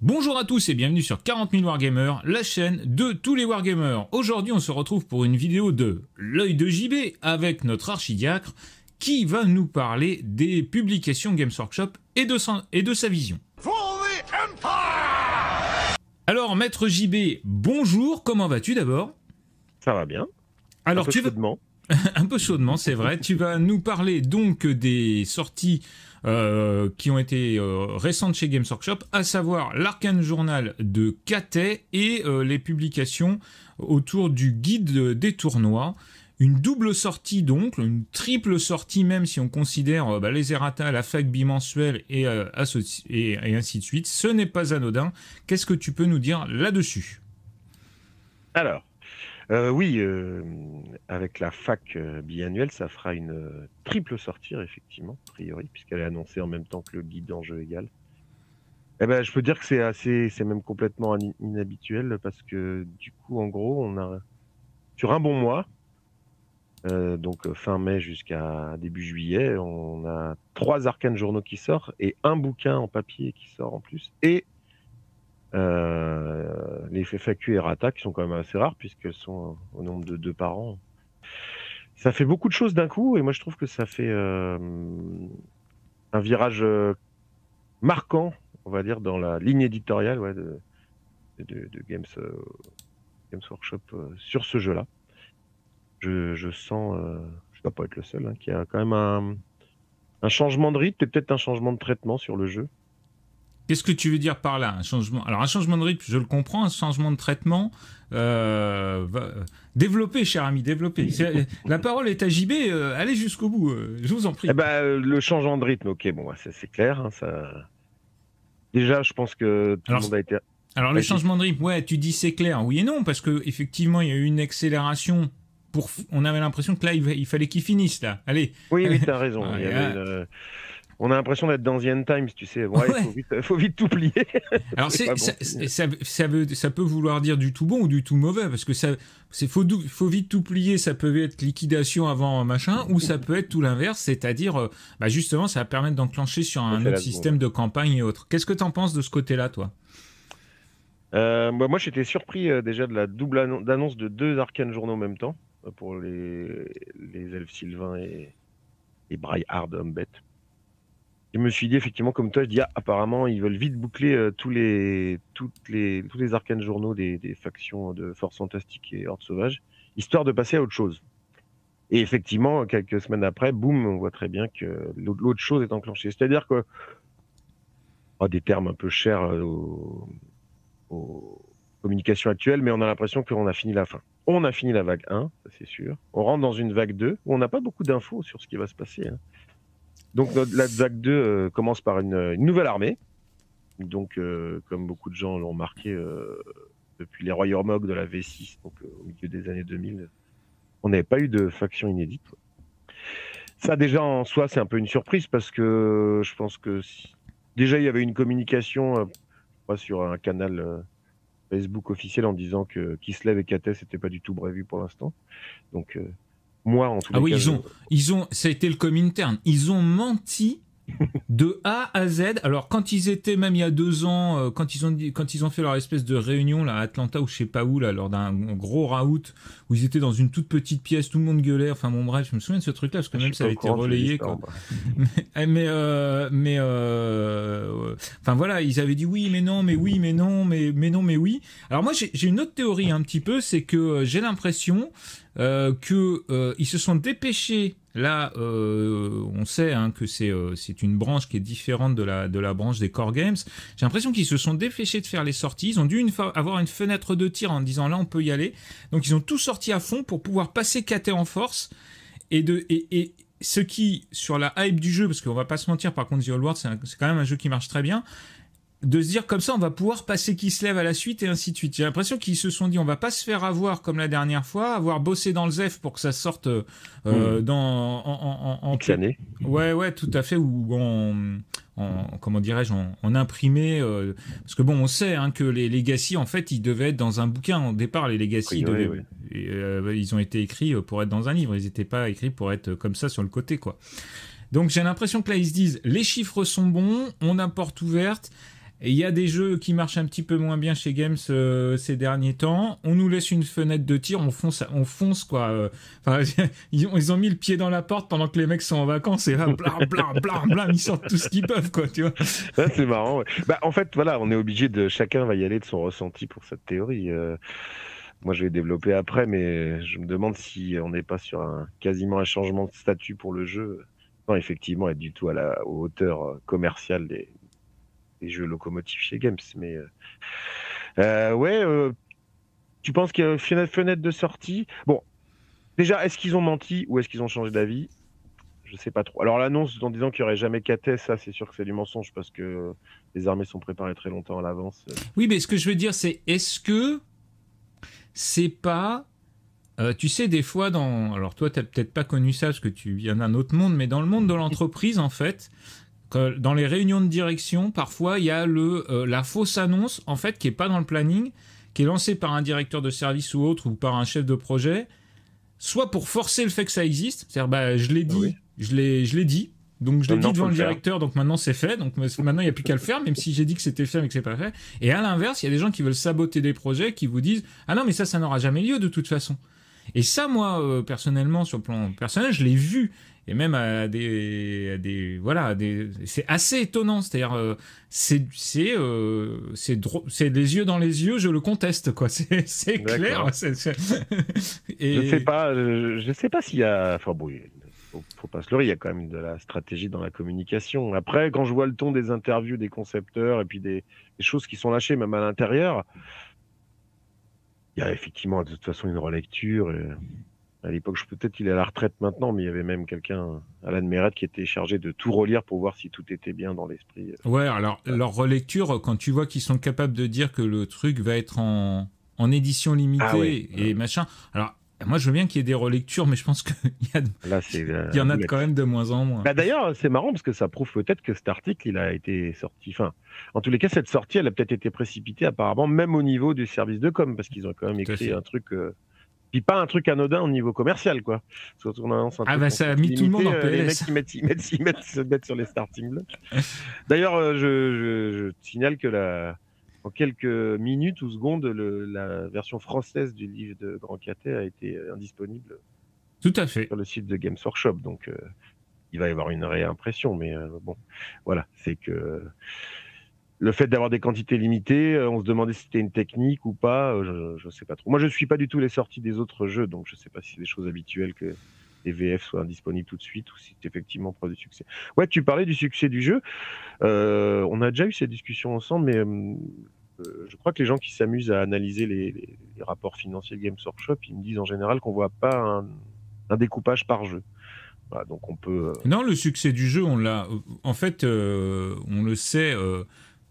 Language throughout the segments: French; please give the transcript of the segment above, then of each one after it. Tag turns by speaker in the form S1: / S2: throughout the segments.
S1: Bonjour à tous et bienvenue sur 40 000 Wargamers, la chaîne de tous les Wargamers. Aujourd'hui on se retrouve pour une vidéo de l'œil de JB avec notre archidiacre qui va nous parler des publications Games Workshop et de sa vision. Alors maître JB, bonjour, comment vas-tu d'abord?
S2: Ça va bien.
S1: Alors,
S2: un peu chaudement.
S1: Un peu chaudement, c'est vrai. Tu vas nous parler donc des sorties qui ont été récentes chez Games Workshop, à savoir l'Arcane Journal de Cathay et les publications autour du guide des tournois. Une double sortie donc, une triple sortie même si on considère les errata, la fac bimensuelle et ainsi de suite. Ce n'est pas anodin. Qu'est-ce que tu peux nous dire là-dessus?
S2: Alors, oui, avec la fac biannuelle, ça fera une triple sortie, effectivement, a priori, puisqu'elle est annoncée en même temps que le guide d'enjeux égal. Eh ben, je peux dire que c'est même complètement inhabituel, parce que du coup, en gros, on a sur un bon mois, donc fin mai jusqu'à début juillet, on a 3 arcanes journaux qui sortent et un bouquin en papier qui sort en plus, et les FAQ et errata qui sont quand même assez rares puisqu'elles sont au nombre de 2 par an. Ça fait beaucoup de choses d'un coup et moi je trouve que ça fait un virage marquant, on va dire, dans la ligne éditoriale de Games Workshop sur ce jeu-là. Je sens, je dois pas être le seul, qu'il y a quand même un changement de rythme et peut-être un changement de traitement sur le jeu.
S1: Qu'est-ce que tu veux dire par là? Un changement. Alors, un changement de rythme, je le comprends, un changement de traitement. Développez, cher ami, développez. La parole est à JB, allez jusqu'au bout, je vous en prie.
S2: Eh ben, le changement de rythme, ok, bon, c'est clair. Ça... Déjà, je pense que tout le monde a été...
S1: Alors, le changement de rythme, ouais, tu dis c'est clair, oui et non, parce qu'effectivement, il y a eu une accélération. On avait l'impression que là, il fallait qu'il finisse, là. Allez.
S2: Oui, tu as raison. On a l'impression d'être dans The End Times, tu sais. Ouais, il faut vite tout plier.
S1: Alors, ça peut vouloir dire du tout bon ou du tout mauvais, parce que faut vite tout plier, ça peut être liquidation avant machin, ou ça peut être tout l'inverse, c'est-à-dire, justement, ça va permettre d'enclencher sur un autre système de campagne et autres. Qu'est-ce que tu en penses de ce côté-là, toi?
S2: Moi, j'étais surpris déjà de la double annonce de 2 arcanes journaux en même temps, pour les elfes Sylvains et Braillard Humbet. Je me suis dit, effectivement, comme toi, apparemment, ils veulent vite boucler tous les arcanes journaux des factions de Force Fantastique et Horde Sauvage, histoire de passer à autre chose. Et effectivement, quelques semaines après, boum, on voit très bien que l'autre chose est enclenchée. C'est-à-dire que, des termes un peu chers aux communications actuelles, mais on a l'impression qu'on a fini la fin. On a fini la vague 1, ça c'est sûr. On rentre dans une vague 2, où on n'a pas beaucoup d'infos sur ce qui va se passer. Donc la vague 2 commence par une nouvelle armée. Donc comme beaucoup de gens l'ont remarqué depuis les Royaumes Morgues de la V6, donc au milieu des années 2000, on n'avait pas eu de faction inédite. Ça déjà en soi c'est un peu une surprise parce que je pense que déjà il y avait une communication sur un canal Facebook officiel en disant que Kislev et Cathay c'était pas du tout prévu pour l'instant. Donc moi, en tout cas,
S1: ça a été le Comintern. Ils ont menti de A à Z. Alors, quand ils étaient, même il y a 2 ans, quand ils ont fait leur espèce de réunion là, à Atlanta ou je sais pas où, là, lors d'un gros raout, où ils étaient dans une toute petite pièce, tout le monde gueulait. Enfin, bon, bref, je me souviens de ce truc-là, parce que même ça avait été relayé, quoi. Enfin, voilà, ils avaient dit oui, mais non, mais oui, mais non, mais non, mais oui. Alors, moi, j'ai une autre théorie, un petit peu, c'est que j'ai l'impression ils se sont dépêchés. Là, on sait que c'est une branche qui est différente de la branche des Core Games. J'ai l'impression qu'ils se sont dépêchés de faire les sorties. Ils ont dû avoir une fenêtre de tir en disant là on peut y aller. Donc ils ont tout sorti à fond pour pouvoir passer Cathay en force. Et ce qui, sur la hype du jeu, parce qu'on va pas se mentir, par contre The Old World c'est quand même un jeu qui marche très bien, de se dire comme ça on va pouvoir passer Kislev à la suite et ainsi de suite. J'ai l'impression qu'ils se sont dit on va pas se faire avoir comme la dernière fois, avoir bossé dans le ZEF pour que ça sorte en
S2: X années.
S1: Ouais, tout à fait, ou comment dirais-je, en imprimé, parce que bon on sait que les Legacy en fait ils devaient être dans un bouquin au départ, les Legacy ils ont été écrits pour être dans un livre, ils n'étaient pas écrits pour être comme ça sur le côté, quoi. Donc j'ai l'impression que là ils se disent les chiffres sont bons, on a porte ouverte. Et il y a des jeux qui marchent un petit peu moins bien chez Games ces derniers temps. On nous laisse une fenêtre de tir, on fonce quoi. Ils ont mis le pied dans la porte pendant que les mecs sont en vacances et là, blam, blam, blam, blam, ils sortent tout ce qu'ils peuvent, quoi, tu vois.
S2: Ouais, c'est marrant. Ouais. En fait, voilà, on est obligé de. Chacun va y aller de son ressenti pour cette théorie. Moi, je vais développer après, mais je me demande si on n'est pas sur quasiment un changement de statut pour le jeu. Non, effectivement, être du tout à la hauteur commerciale des jeux locomotives chez Games. Mais tu penses qu'il y a une fenêtre de sortie? Bon, déjà, est-ce qu'ils ont menti ou est-ce qu'ils ont changé d'avis? Je sais pas trop. Alors l'annonce en disant qu'il n'y aurait jamais KT, ça c'est sûr que c'est du mensonge parce que les armées sont préparées très longtemps à l'avance.
S1: Oui, mais ce que je veux dire, c'est est-ce que c'est pas... tu sais, des fois, alors toi, tu n'as peut-être pas connu ça parce que tu viens d'un autre monde, mais dans le monde de l'entreprise, en fait, dans les réunions de direction, parfois, il y a la fausse annonce, en fait, qui n'est pas dans le planning, qui est lancée par un directeur de service ou autre, ou par un chef de projet, soit pour forcer le fait que ça existe, c'est-à-dire, je l'ai dit,
S2: oui.
S1: je l'ai dit, donc je l'ai dit devant le directeur, donc maintenant c'est fait, donc maintenant il n'y a plus qu'à le faire, même si j'ai dit que c'était fait mais que c'est pas fait. Et à l'inverse, il y a des gens qui veulent saboter des projets, qui vous disent « Ah non, mais ça n'aura jamais lieu de toute façon ». Et ça, moi, personnellement, sur le plan personnel, je l'ai vu. Et même c'est assez étonnant. C'est-à-dire, c'est les yeux dans les yeux, je le conteste, quoi. C'est clair.
S2: Et... Je sais pas s'il y a. Enfin bon, faut pas se leurrer, il y a quand même de la stratégie dans la communication. Après, quand je vois le ton des interviews des concepteurs et puis des choses qui sont lâchées, même à l'intérieur. Il y a effectivement de toute façon une relecture. À l'époque, peut-être qu'il est à la retraite maintenant, mais il y avait même quelqu'un, Alan Meret, qui était chargé de tout relire pour voir si tout était bien dans l'esprit.
S1: Ouais, alors leur relecture, quand tu vois qu'ils sont capables de dire que le truc va être en édition limitée et machin. Alors, moi, je veux bien qu'il y ait des relectures, mais je pense qu'il y en a quand même de moins en moins.
S2: D'ailleurs, c'est marrant parce que ça prouve peut-être que cet article, il a été sorti. Enfin, en tous les cas, cette sortie, elle a peut-être été précipitée apparemment, même au niveau du service de com, parce qu'ils ont quand même écrit un truc. Puis pas un truc anodin au niveau commercial, quoi.
S1: Ça a mis tout le monde en PLS.
S2: Les mecs qui se mettent sur les starting blocks. D'ailleurs, je signale que en quelques minutes ou secondes, la version française du livre de Grand KT a été indisponible.
S1: Tout à fait.
S2: Sur le site de Games Workshop. Donc, il va y avoir une réimpression. Mais bon, voilà. C'est que le fait d'avoir des quantités limitées, on se demandait si c'était une technique ou pas. Je sais pas trop. Moi, je suis pas du tout les sorties des autres jeux. Donc, je sais pas si c'est des choses habituelles que les VF soient disponibles tout de suite ou si c'est effectivement pour du succès. Ouais, tu parlais du succès du jeu. On a déjà eu ces discussions ensemble, mais je crois que les gens qui s'amusent à analyser les rapports financiers de Games Workshop, ils me disent en général qu'on voit pas un découpage par jeu. Voilà, donc on peut.
S1: Non, le succès du jeu, on l'a. En fait, on le sait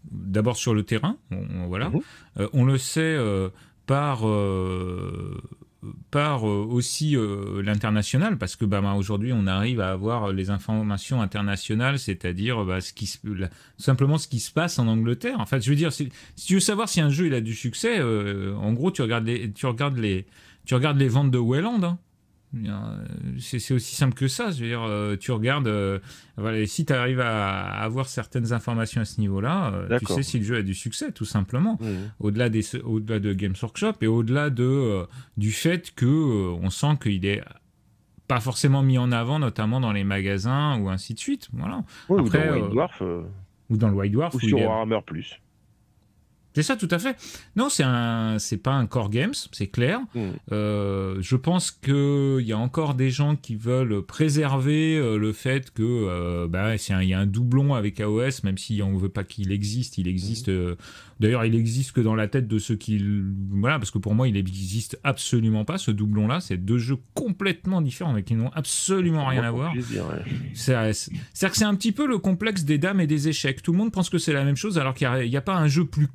S1: d'abord sur le terrain. On le sait par aussi l'international, parce que aujourd'hui on arrive à avoir les informations internationales, c'est-à-dire simplement ce qui se passe en Angleterre. En fait, je veux dire, si tu veux savoir si un jeu il a du succès, en gros tu regardes les ventes de Wayland. Hein. C'est aussi simple que ça. Je veux dire, tu regardes, si tu arrives à avoir certaines informations à ce niveau-là, tu sais si le jeu a du succès, tout simplement. Au-delà de Games Workshop et au-delà du fait que on sent qu'il est pas forcément mis en avant, notamment dans les magasins ou ainsi de suite. Voilà.
S2: Oui, après, ou dans le White Dwarf,
S1: ou
S2: sur Warhammer Plus.
S1: C'est ça, tout à fait. Non, c'est pas un core games, c'est clair. Je pense qu'il y a encore des gens qui veulent préserver le fait que il y a un doublon avec AOS, même si on veut pas qu'il existe. Il existe. D'ailleurs, il existe que dans la tête de ceux qui, parce que pour moi, il existe absolument pas ce doublon-là. C'est deux jeux complètement différents, mais qui n'ont absolument rien à voir. C'est-à-dire que c'est un petit peu le complexe des dames et des échecs. Tout le monde pense que c'est la même chose, alors qu'il n'y a pas un jeu plus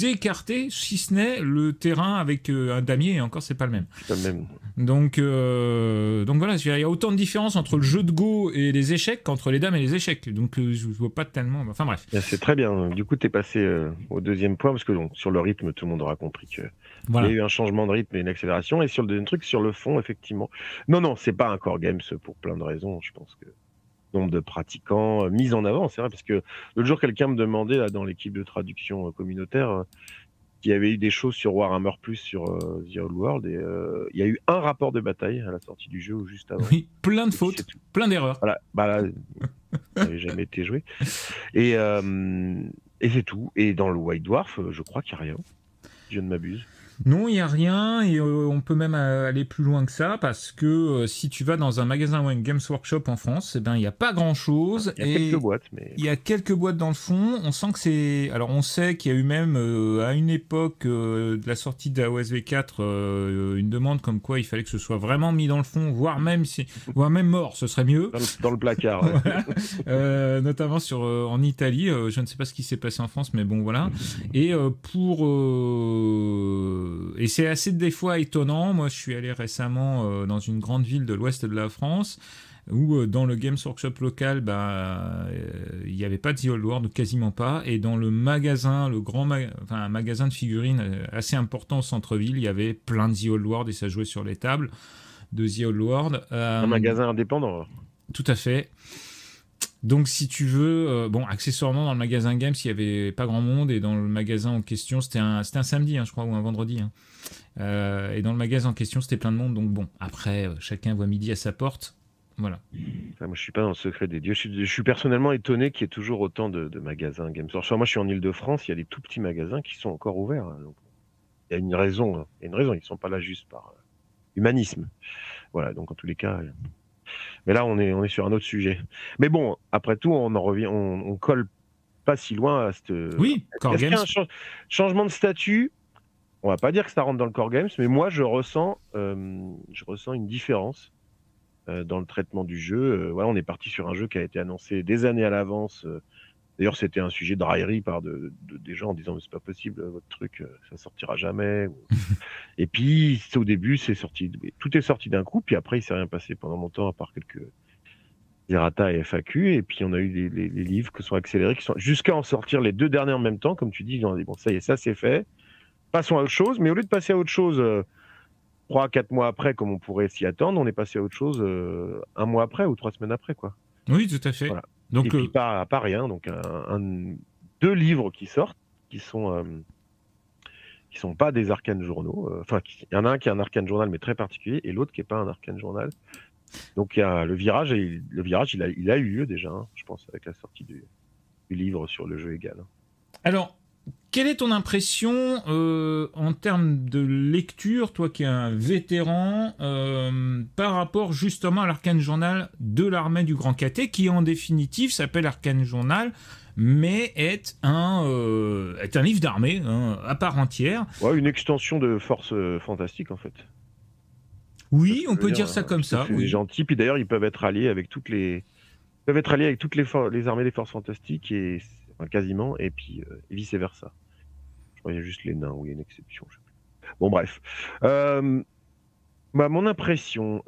S1: écarté, si ce n'est le terrain avec un damier, et encore c'est pas le même.
S2: C'est pas le même.
S1: Donc voilà, il y a autant de différences entre le jeu de Go et les échecs qu'entre les dames et les échecs. Donc je vois pas tellement. Enfin bref.
S2: C'est très bien. Du coup, tu es passé au deuxième point, parce que sur le rythme, tout le monde aura compris que il y a eu un changement de rythme et une accélération. Et sur le deuxième truc, sur le fond, effectivement. Non, c'est pas un core games pour plein de raisons. Je pense que nombre de pratiquants, mise en avant, c'est vrai, parce que l'autre jour, quelqu'un me demandait, là, dans l'équipe de traduction communautaire, s'il y avait eu des choses sur Warhammer Plus, sur The Old World, et il y a eu un rapport de bataille à la sortie du jeu ou juste avant.
S1: Oui, plein de
S2: Et puis c'est
S1: fautes,
S2: tout.
S1: plein d'erreurs.
S2: Voilà, bah là, ça n'avait jamais été joué. Et, et c'est tout. Et dans le White Dwarf, je crois qu'il n'y a rien, si je ne m'abuse.
S1: Non, il n'y a rien, et on peut même aller plus loin que ça, parce que si tu vas dans un magasin ou un Games Workshop en France, eh ben, il n'y a pas grand-chose.
S2: Il y a quelques boîtes, mais...
S1: Il y a quelques boîtes dans le fond. On sent que c'est... Alors, on sait qu'il y a eu même, à une époque de la sortie de la OSV4, une demande comme quoi il fallait que ce soit vraiment mis dans le fond, voire même mort, ce serait mieux.
S2: Dans le placard. Ouais.
S1: Voilà. Notamment en Italie. Je ne sais pas ce qui s'est passé en France, mais bon, voilà. Et et c'est assez des fois étonnant. Moi, je suis allé récemment dans une grande ville de l'ouest de la France où dans le Games Workshop local, il n'y avait pas de The Old World, quasiment pas. Et dans le magasin, un magasin de figurines assez important au centre-ville, il y avait plein de The Old World et ça jouait sur les tables de The Old World.
S2: Un magasin indépendant.
S1: Tout à fait. Donc, si tu veux, accessoirement, dans le magasin Games, il n'y avait pas grand monde. Et dans le magasin en question, c'était un samedi, je crois, ou un vendredi. Et dans le magasin en question, c'était plein de monde. Donc, bon, après, chacun voit midi à sa porte. Voilà.
S2: Moi, je suis pas dans le secret des dieux. Je suis personnellement étonné qu'il y ait toujours autant de magasins Games Workshop. Moi, je suis en Île-de-France, il y a des tout petits magasins qui sont encore ouverts. Donc, il y a une raison. Ils ne sont pas là juste par humanisme. Voilà, donc en tous les cas... Mais là, on est sur un autre sujet. Mais bon, après tout, on en revient, on colle pas si loin à cette...
S1: Oui, Core Games.
S2: Est-ce qu'il y a un changement de statut? On va pas dire que ça rentre dans le Core Games, mais moi, je ressens une différence dans le traitement du jeu. Voilà, on est parti sur un jeu qui a été annoncé des années à l'avance. D'ailleurs, c'était un sujet de raillerie par des gens en disant mais c'est pas possible, votre truc, ça sortira jamais. Et puis, au début, tout est sorti d'un coup, puis après, il s'est rien passé pendant longtemps, à part quelques errata et FAQ. Et puis, on a eu les livres qui sont accélérés, jusqu'à en sortir les 2 derniers en même temps, comme tu dis. On a dit bon, ça y est, ça c'est fait. Passons à autre chose. Mais au lieu de passer à autre chose 3-4 mois après, comme on pourrait s'y attendre, on est passé à autre chose 1 mois après ou 3 semaines après, quoi.
S1: Oui, tout à fait.
S2: Voilà.
S1: Donc,
S2: et puis pas rien, donc 2 livres qui sortent, qui sont pas des arcanes journaux. Enfin, il y en a un qui est un arcane journal mais très particulier, et l'autre qui est pas un arcane journal. Donc il y a le virage, il a eu lieu déjà, je pense, avec la sortie du livre sur le jeu égal.
S1: Alors, quelle est ton impression en termes de lecture, toi qui es un vétéran, par rapport justement à l'Arcane Journal de l'armée du Grand Caté, qui en définitive s'appelle Arcane Journal, mais est un livre d'armée à part entière.
S2: Ouais, une extension de Force Fantastique en fait.
S1: Oui, on peut dire ça comme ça.
S2: C'est
S1: oui.
S2: gentil, puis d'ailleurs ils peuvent être alliés avec toutes les armées des Forces Fantastiques, quasiment, et puis vice versa. Je crois qu'il y a juste les nains où il y a une exception. Je sais plus. Bon, bref. Mon impression.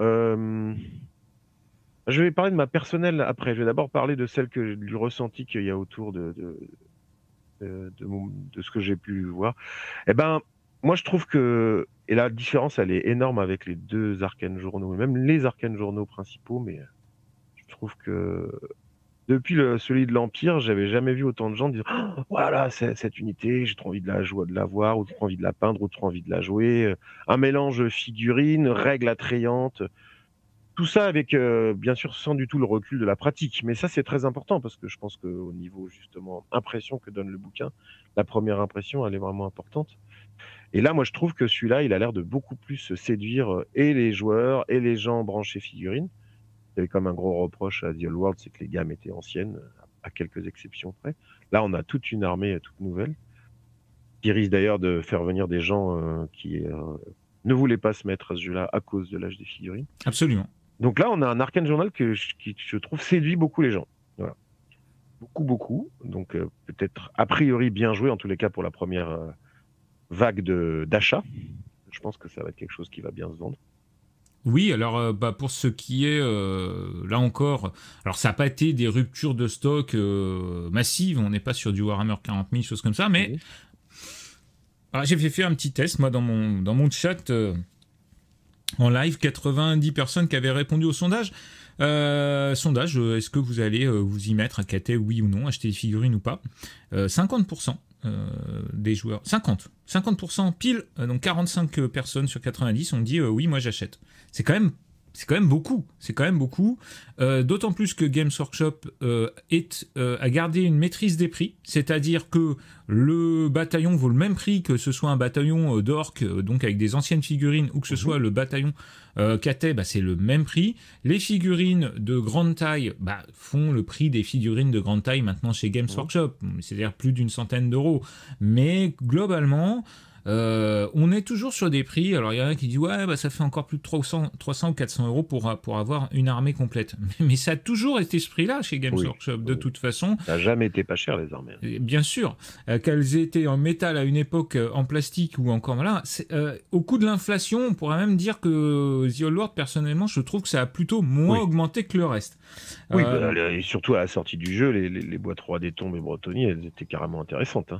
S2: Je vais parler de ma personnelle après. Je vais d'abord parler de celle du ressenti qu'il y a autour de ce que j'ai pu voir. Eh ben, moi, je trouve que. Et la différence, elle est énorme avec les 2 arcanes journaux, et même les arcanes journaux principaux, mais je trouve que. Depuis celui de l'Empire, j'avais jamais vu autant de gens dire oh, voilà, cette unité, j'ai trop envie de la voir, ou trop envie de la peindre, ou trop envie de la jouer. Un mélange figurine, règles attrayantes. Tout ça avec, bien sûr, sans du tout le recul de la pratique. Mais ça, c'est très important parce que je pense qu'au niveau, justement, impression que donne le bouquin, la première impression, elle est vraiment importante. Et là, moi, je trouve que celui-là, il a l'air de beaucoup plus séduire et les joueurs et les gens branchés figurines. Il y avait comme un gros reproche à The Old World, c'est que les gammes étaient anciennes, à quelques exceptions près. Là, on a toute une armée toute nouvelle, qui risque d'ailleurs de faire venir des gens qui ne voulaient pas se mettre à ce jeu-là à cause de l'âge des figurines.
S1: Absolument.
S2: Donc là, on a un arcane journal qui, je trouve, séduit beaucoup les gens. Voilà. Beaucoup. Donc peut-être a priori bien joué, en tous les cas pour la première vague d'achat. Je pense que ça va être quelque chose qui va bien se vendre.
S1: Oui, alors pour ce qui est, là encore, alors ça n'a pas été des ruptures de stock massives, on n'est pas sur du Warhammer 40 000, choses comme ça, mais alors, j'ai fait un petit test, moi, dans mon chat en live, 90 personnes qui avaient répondu au sondage. Sondage, est-ce que vous allez vous y mettre, cater oui ou non, acheter des figurines ou pas 50% des joueurs, 50% pile, donc 45 personnes sur 90 ont dit oui, moi j'achète. C'est quand même beaucoup. D'autant plus que Games Workshop a gardé une maîtrise des prix, c'est-à-dire que le bataillon vaut le même prix que ce soit un bataillon d'orques, donc avec des anciennes figurines, ou que ce soit le bataillon Katé, c'est le même prix. Les figurines de grande taille font le prix des figurines de grande taille maintenant chez Games Workshop, c'est-à-dire plus d'une centaine d'euros. Mais globalement, on est toujours sur des prix. Alors il y en a qui disent ça fait encore plus de 300 ou 400 euros pour avoir une armée complète. Mais ça a toujours été ce prix-là chez Games Workshop de toute façon.
S2: Ça n'a jamais été pas cher les armées.
S1: Bien sûr, qu'elles étaient en métal à une époque, en plastique ou encore au coût de l'inflation, on pourrait même dire que The Old World, personnellement, je trouve que ça a plutôt moins augmenté que le reste.
S2: Oui, et surtout à la sortie du jeu, les boîtes 3D tombes et bretonniers, elles étaient carrément intéressantes.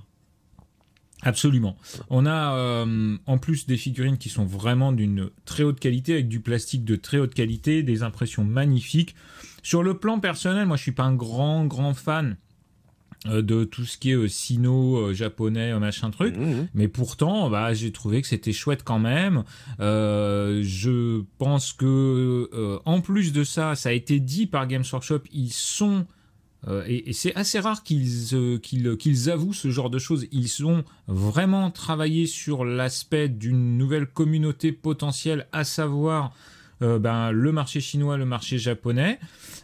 S1: Absolument. On a en plus des figurines qui sont vraiment d'une très haute qualité, avec du plastique de très haute qualité, des impressions magnifiques. Sur le plan personnel, moi je suis pas un grand fan de tout ce qui est sino japonais, machin truc, mais pourtant j'ai trouvé que c'était chouette quand même. Je pense que en plus de ça, ça a été dit par Games Workshop, ils sont et c'est assez rare qu'ils avouent ce genre de choses. Ils ont vraiment travaillé sur l'aspect d'une nouvelle communauté potentielle, à savoir le marché chinois, le marché japonais,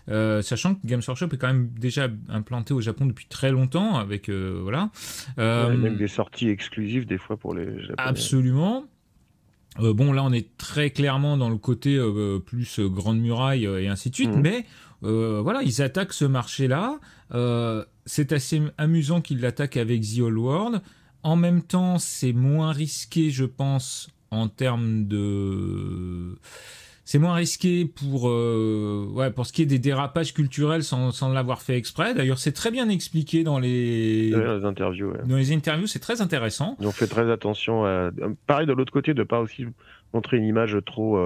S1: sachant que Games Workshop est quand même déjà implanté au Japon depuis très longtemps, avec
S2: même des sorties exclusives des fois pour les Japonais.
S1: Absolument. Là on est très clairement dans le côté plus Grande Muraille et ainsi de suite, mais ils attaquent ce marché-là. C'est assez amusant qu'ils l'attaquent avec The Old World. En même temps, c'est moins risqué, je pense, en termes de... C'est moins risqué pour ce qui est des dérapages culturels sans l'avoir fait exprès. D'ailleurs, c'est très bien expliqué dans les
S2: interviews.
S1: Dans les interviews, c'est très intéressant.
S2: On fait très attention à... Pareil, de l'autre côté, de ne pas aussi montrer une image trop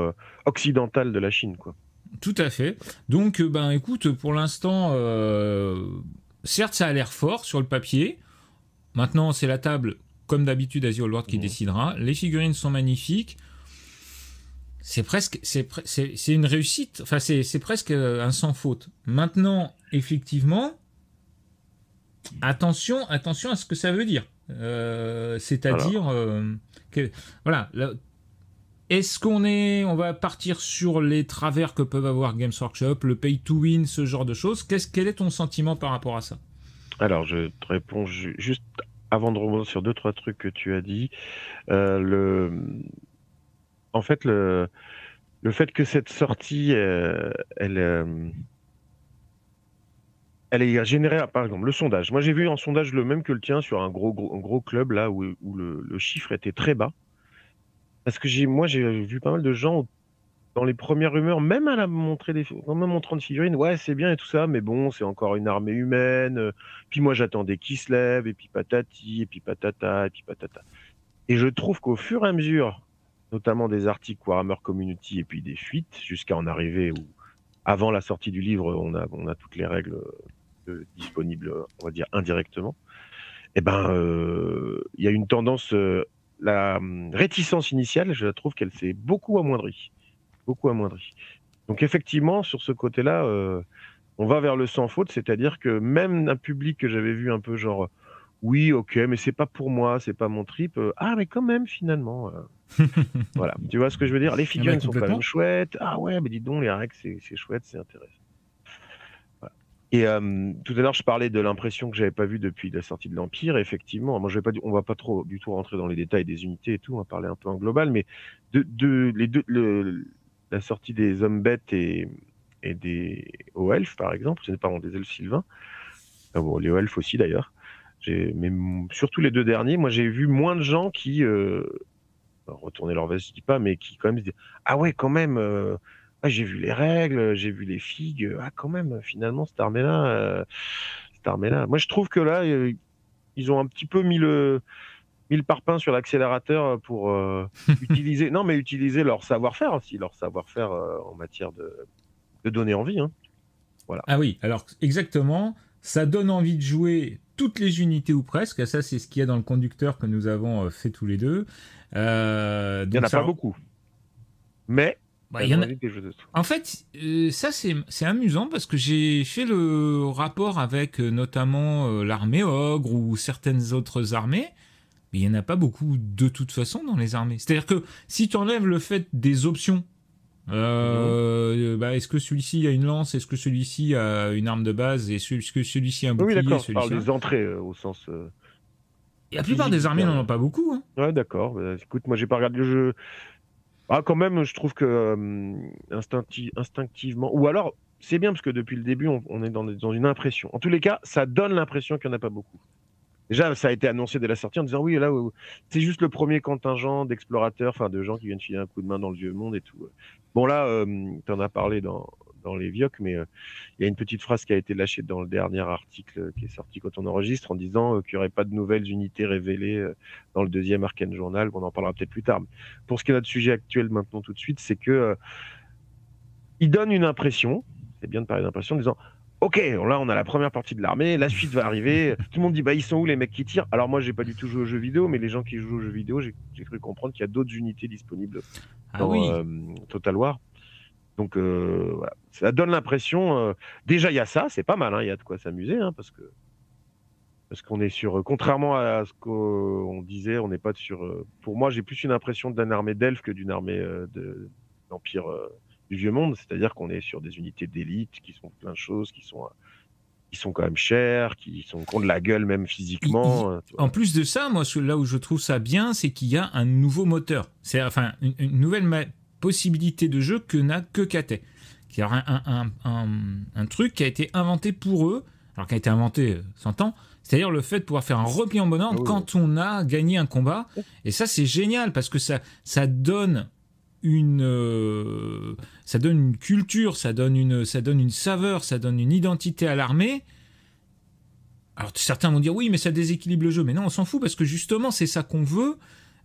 S2: occidentale de la Chine, quoi.
S1: Tout à fait. Donc, écoute, pour l'instant, certes, ça a l'air fort sur le papier. Maintenant, c'est la table, comme d'habitude, à The Old World qui décidera. Les figurines sont magnifiques. C'est une réussite. Enfin, c'est presque un sans faute. Maintenant, effectivement, attention à ce que ça veut dire. C'est-à-dire est-ce qu'on va partir sur les travers que peuvent avoir Games Workshop, le pay to win, ce genre de choses? Quel est ton sentiment par rapport à ça?
S2: Alors, je te réponds juste avant de rebondir sur 2-3 trucs que tu as dit. En fait, le fait que cette sortie, elle est générée, par exemple, le sondage. Moi, j'ai vu un sondage le même que le tien sur un gros club là où le chiffre était très bas. Parce que j'ai vu pas mal de gens dans les premières rumeurs, même à montrant des figurines, ouais, c'est bien et tout ça, mais bon, c'est encore une armée humaine. Puis moi, j'attendais qu'ils se lèvent, et puis patati, et puis patata, et puis patata. Et je trouve qu'au fur et à mesure, notamment des articles Warhammer Community et puis des fuites, jusqu'à en arriver où, avant la sortie du livre, on a toutes les règles disponibles, on va dire, indirectement. Il y a une tendance... la réticence initiale, je trouve qu'elle s'est beaucoup amoindrie. Donc effectivement, sur ce côté-là, on va vers le sans faute, c'est-à-dire que même un public que j'avais vu un peu genre oui, ok, mais c'est pas pour moi, c'est pas mon trip. Mais quand même, finalement. Voilà, tu vois ce que je veux dire? Les figurines sont quand même chouettes. Ah ouais, mais dis donc, les règles, c'est chouette, c'est intéressant. Voilà. Et tout à l'heure, je parlais de l'impression que j'avais pas vue depuis la sortie de l'Empire. Effectivement, moi, on va pas trop du tout rentrer dans les détails des unités et tout. On va parler un peu en global, mais la sortie des hommes bêtes et des hauts elfes, par exemple, pardon, des elfes sylvains. Les hauts elfes aussi d'ailleurs. Mais surtout les deux derniers, moi j'ai vu moins de gens qui retourner leur veste, je dis pas, mais qui quand même se disent ah ouais, quand même, j'ai vu les règles, j'ai vu les figues, quand même, finalement cette armée-là. Moi je trouve que là, ils ont un petit peu mis le parpaing sur l'accélérateur pour utiliser leur savoir-faire aussi, en matière de donner envie. Hein. Voilà.
S1: Ah oui, alors exactement, ça donne envie de jouer toutes les unités ou presque. Ça, c'est ce qu'il y a dans le conducteur que nous avons fait tous les deux.
S2: Il n'y en a pas beaucoup. Mais
S1: bah, en fait, ça c'est amusant parce que j'ai fait le rapport avec notamment l'armée Ogre ou certaines autres armées. Mais il n'y en a pas beaucoup de toute façon dans les armées. C'est-à-dire que si tu enlèves le fait des options, est-ce que celui-ci a une lance, est-ce que celui-ci a une arme de base, est-ce que celui-ci a un bouclier,
S2: oui, d'accord, je parle des entrées au sens...
S1: Et la plupart des armées n'en ont pas beaucoup. Hein.
S2: Ouais, d'accord. Bah, écoute, moi j'ai pas regardé le jeu. Ah, quand même, je trouve que instinctivement... Ou alors, c'est bien parce que depuis le début, on est dans une impression. En tous les cas, ça donne l'impression qu'il n'y en a pas beaucoup. Déjà, ça a été annoncé dès la sortie en disant oui, là, c'est juste le premier contingent d'explorateurs, enfin de gens qui viennent filer un coup de main dans le vieux monde et tout. Bon là, tu en as parlé dans les Vioques, mais il y a une petite phrase qui a été lâchée dans le dernier article qui est sorti quand on enregistre en disant qu'il n'y aurait pas de nouvelles unités révélées dans le deuxième Arcane Journal. On en parlera peut-être plus tard. Mais pour ce qui est notre sujet actuel maintenant tout de suite, c'est que il donne une impression, c'est bien de parler d'impression, en disant ok, là on a la première partie de l'armée, la suite va arriver. Tout le monde dit bah ils sont où les mecs qui tirent? Alors moi j'ai pas du tout joué aux jeux vidéo, mais les gens qui jouent aux jeux vidéo, j'ai cru comprendre qu'il y a d'autres unités disponibles dans Total War. Donc voilà, ça donne l'impression. Déjà il y a ça, c'est pas mal, hein, il y a de quoi s'amuser, hein, parce qu'on est sur, contrairement à ce qu'on disait, on n'est pas sur. Pour moi j'ai plus une impression d'une armée d'elfes que d'une armée d'empire. Du vieux monde, c'est-à-dire qu'on est sur des unités d'élite qui sont plein de choses, qui sont quand même chères, qui ont de la gueule même physiquement.
S1: En plus de ça, moi là où je trouve ça bien, c'est qu'il y a un nouveau moteur. C'est enfin une nouvelle possibilité de jeu que n'a que KT. Il y a un truc qui a été inventé pour eux, alors qui a été inventé 100 ans, c'est-à-dire le fait de pouvoir faire un repli en bon ordre quand on a gagné un combat. Et ça c'est génial parce que ça donne ça donne une culture, ça donne une saveur, ça donne une identité à l'armée. Alors certains vont dire oui mais ça déséquilibre le jeu, mais non on s'en fout parce que justement c'est ça qu'on veut.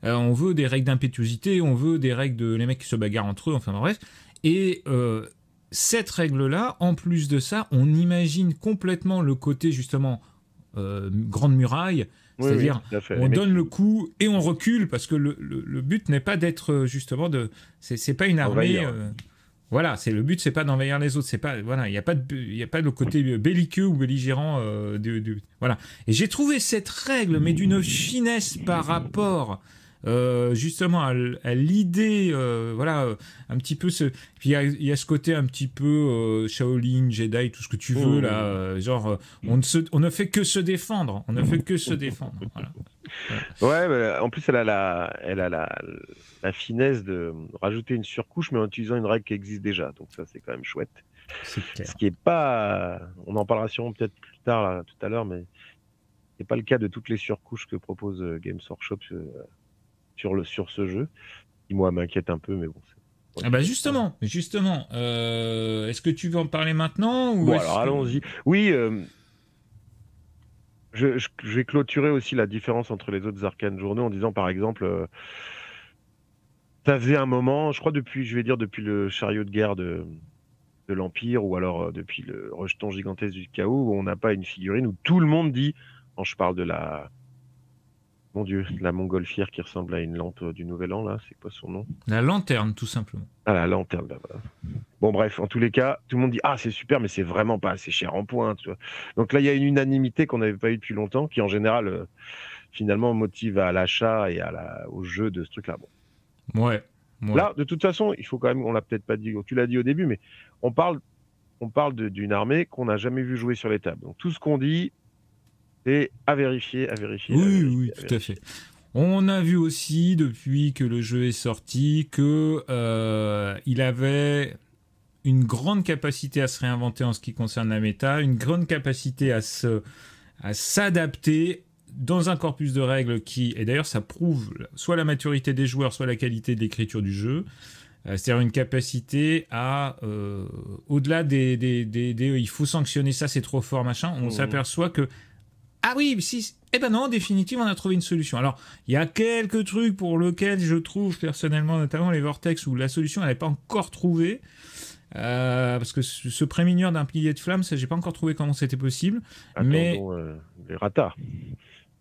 S1: On veut des règles d'impétuosité, on veut des règles de les mecs qui se bagarrent entre eux, enfin bref. Et cette règle-là, en plus de ça, on imagine complètement le côté justement grande muraille. C'est-à-dire, on donne le coup et on recule parce que le but n'est pas d'être justement c'est pas une armée. Voilà, le but, c'est pas d'envahir les autres. C'est pas voilà, il y a pas de côté belliqueux ou belligérant. Voilà. Et j'ai trouvé cette règle, mais d'une finesse par rapport. Justement à l'idée un petit peu puis il y a ce côté un petit peu Shaolin, Jedi, tout ce que tu veux là, on ne fait que se défendre, voilà.
S2: Ouais, mais en plus elle a la finesse de rajouter une surcouche mais en utilisant une règle qui existe déjà, donc ça c'est quand même chouette.
S1: C'est clair. Ce
S2: qui est pas, on en parlera sûrement peut-être plus tard là, tout à l'heure, mais c'est pas le cas de toutes les surcouches que propose Games Workshop sur ce jeu, qui moi m'inquiète un peu, mais bon.
S1: Justement, est-ce que tu veux en parler maintenant ou
S2: alors allons-y. Oui, je vais clôturer aussi la différence entre les autres arcanes journaux en disant par exemple, ça faisait un moment, je crois depuis le chariot de guerre de l'Empire ou alors depuis le rejeton gigantesque du chaos où on n'a pas une figurine où tout le monde dit, quand je parle de la montgolfière qui ressemble à une lampe du Nouvel An, là, c'est quoi son nom?
S1: La lanterne, tout simplement.
S2: Ah, la lanterne, là, voilà. Bon, bref, en tous les cas, tout le monde dit « Ah, c'est super, mais c'est vraiment pas assez cher en points. » tu vois. Donc là, il y a une unanimité qu'on n'avait pas eu depuis longtemps, qui en général, finalement, motive à l'achat et au jeu de ce truc-là. Bon.
S1: Ouais.
S2: Là, de toute façon, il faut quand même, on l'a peut-être pas dit, tu l'as dit au début, mais on parle d'une armée qu'on n'a jamais vu jouer sur les tables. Donc tout ce qu'on dit, c'est à vérifier.
S1: Oui, tout à fait. On a vu aussi, depuis que le jeu est sorti, que il avait une grande capacité à se réinventer en ce qui concerne la méta, une grande capacité à s'adapter dans un corpus de règles et d'ailleurs ça prouve soit la maturité des joueurs, soit la qualité de l'écriture du jeu. C'est-à-dire une capacité à, au-delà des il faut sanctionner ça, c'est trop fort, machin, on s'aperçoit que non, en définitive, on a trouvé une solution. Alors, il y a quelques trucs pour lesquels je trouve, personnellement, notamment les vortex, où la solution, elle n'est pas encore trouvée. Parce que se prémunir d'un pilier de flamme, ça, j'ai pas encore trouvé comment c'était possible.
S2: Attendons les ratas.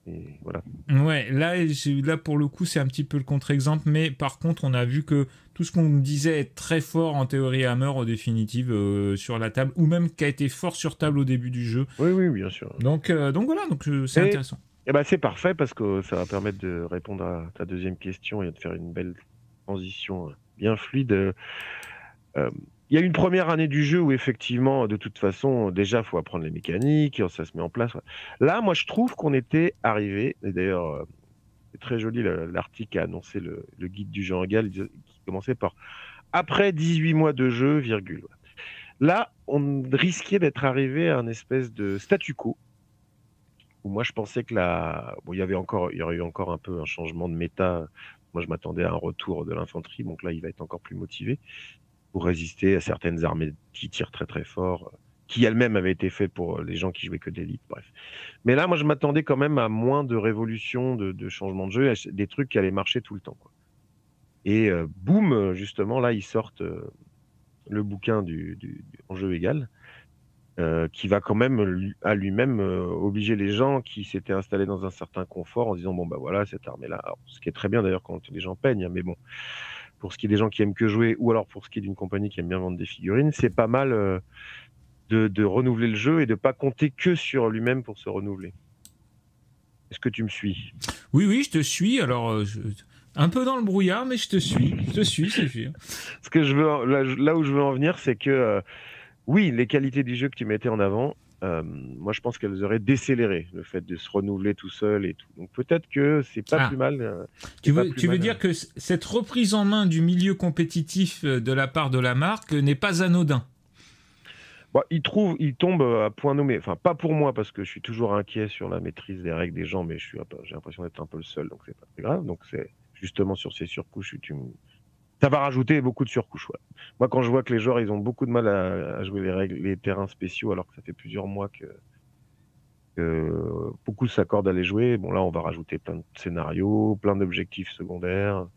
S2: Et voilà.
S1: Ouais, là pour le coup c'est un petit peu le contre-exemple, mais par contre on a vu que tout ce qu'on disait être très fort en théorie Hammer au définitive sur la table, ou même qui a été fort sur table au début du jeu.
S2: Oui, bien sûr.
S1: Donc voilà, c'est intéressant.
S2: Et ben c'est parfait parce que ça va permettre de répondre à ta deuxième question et de faire une belle transition bien fluide. Il y a une première année du jeu où effectivement, de toute façon, déjà, il faut apprendre les mécaniques, ça se met en place. Là, moi, je trouve qu'on était arrivé, et d'ailleurs, c'est très joli l'article qui a annoncé le guide du jeu en Galles, qui commençait par « Après 18 mois de jeu, virgule ». Là, on risquait d'être arrivé à un espèce de statu quo, où moi, je pensais que il y aurait eu encore un peu un changement de méta. Moi, je m'attendais à un retour de l'infanterie, donc là, il va être encore plus motivé pour résister à certaines armées qui tirent très très fort, qui elles-mêmes avaient été faites pour les gens qui jouaient que de l'élite, bref. Mais là, moi, je m'attendais quand même à moins de révolutions, de changements de jeu, des trucs qui allaient marcher tout le temps, quoi. Et boum, justement, là, ils sortent le bouquin du en jeu égal, qui va quand même à lui-même obliger les gens qui s'étaient installés dans un certain confort en disant, bon, bah voilà, cette armée-là, alors, ce qui est très bien d'ailleurs quand les gens peignent, hein, mais bon, pour ce qui est des gens qui aiment que jouer, ou alors pour ce qui est d'une compagnie qui aime bien vendre des figurines, c'est pas mal de renouveler le jeu et de pas compter que sur lui-même pour se renouveler. Est-ce que tu me suis?
S1: Oui, je te suis. Alors, un peu dans le brouillard, mais je te suis, c'est sûr.
S2: Ce que je veux, là où je veux en venir, c'est que oui, les qualités du jeu que tu mettais en avant, moi je pense qu'elles auraient décéléré le fait de se renouveler tout seul et tout. Donc peut-être que c'est pas plus mal.
S1: Tu veux dire que cette reprise en main du milieu compétitif de la part de la marque n'est pas anodin?
S2: Bon, il tombe à point nommé. Enfin, pas pour moi parce que je suis toujours inquiet sur la maîtrise des règles des gens, mais j'ai l'impression d'être un peu le seul, donc c'est pas très grave. Donc c'est justement sur ces surcouches, ça va rajouter beaucoup de surcouches. Ouais. Moi, quand je vois que les joueurs, ils ont beaucoup de mal à jouer les terrains spéciaux, alors que ça fait plusieurs mois que beaucoup s'accordent à les jouer, bon là, on va rajouter plein de scénarios, plein d'objectifs secondaires.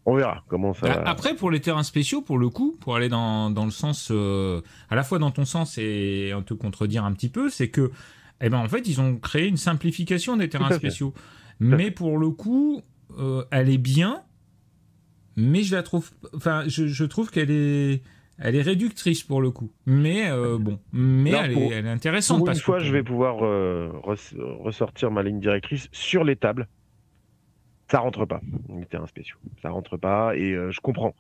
S2: On verra comment ça va.
S1: Après, pour les terrains spéciaux, pour le coup, pour aller dans le sens, à la fois dans ton sens et te contredire un petit peu, c'est que, en fait, ils ont créé une simplification des terrains spéciaux. Mais pour le coup, elle est bien, mais je trouve qu'elle est réductrice pour le coup. Mais elle est intéressante.
S2: Pour une fois, je vais pouvoir ressortir ma ligne directrice sur les tables. Ça rentre pas, les terrains spéciaux. Ça rentre pas et je comprends.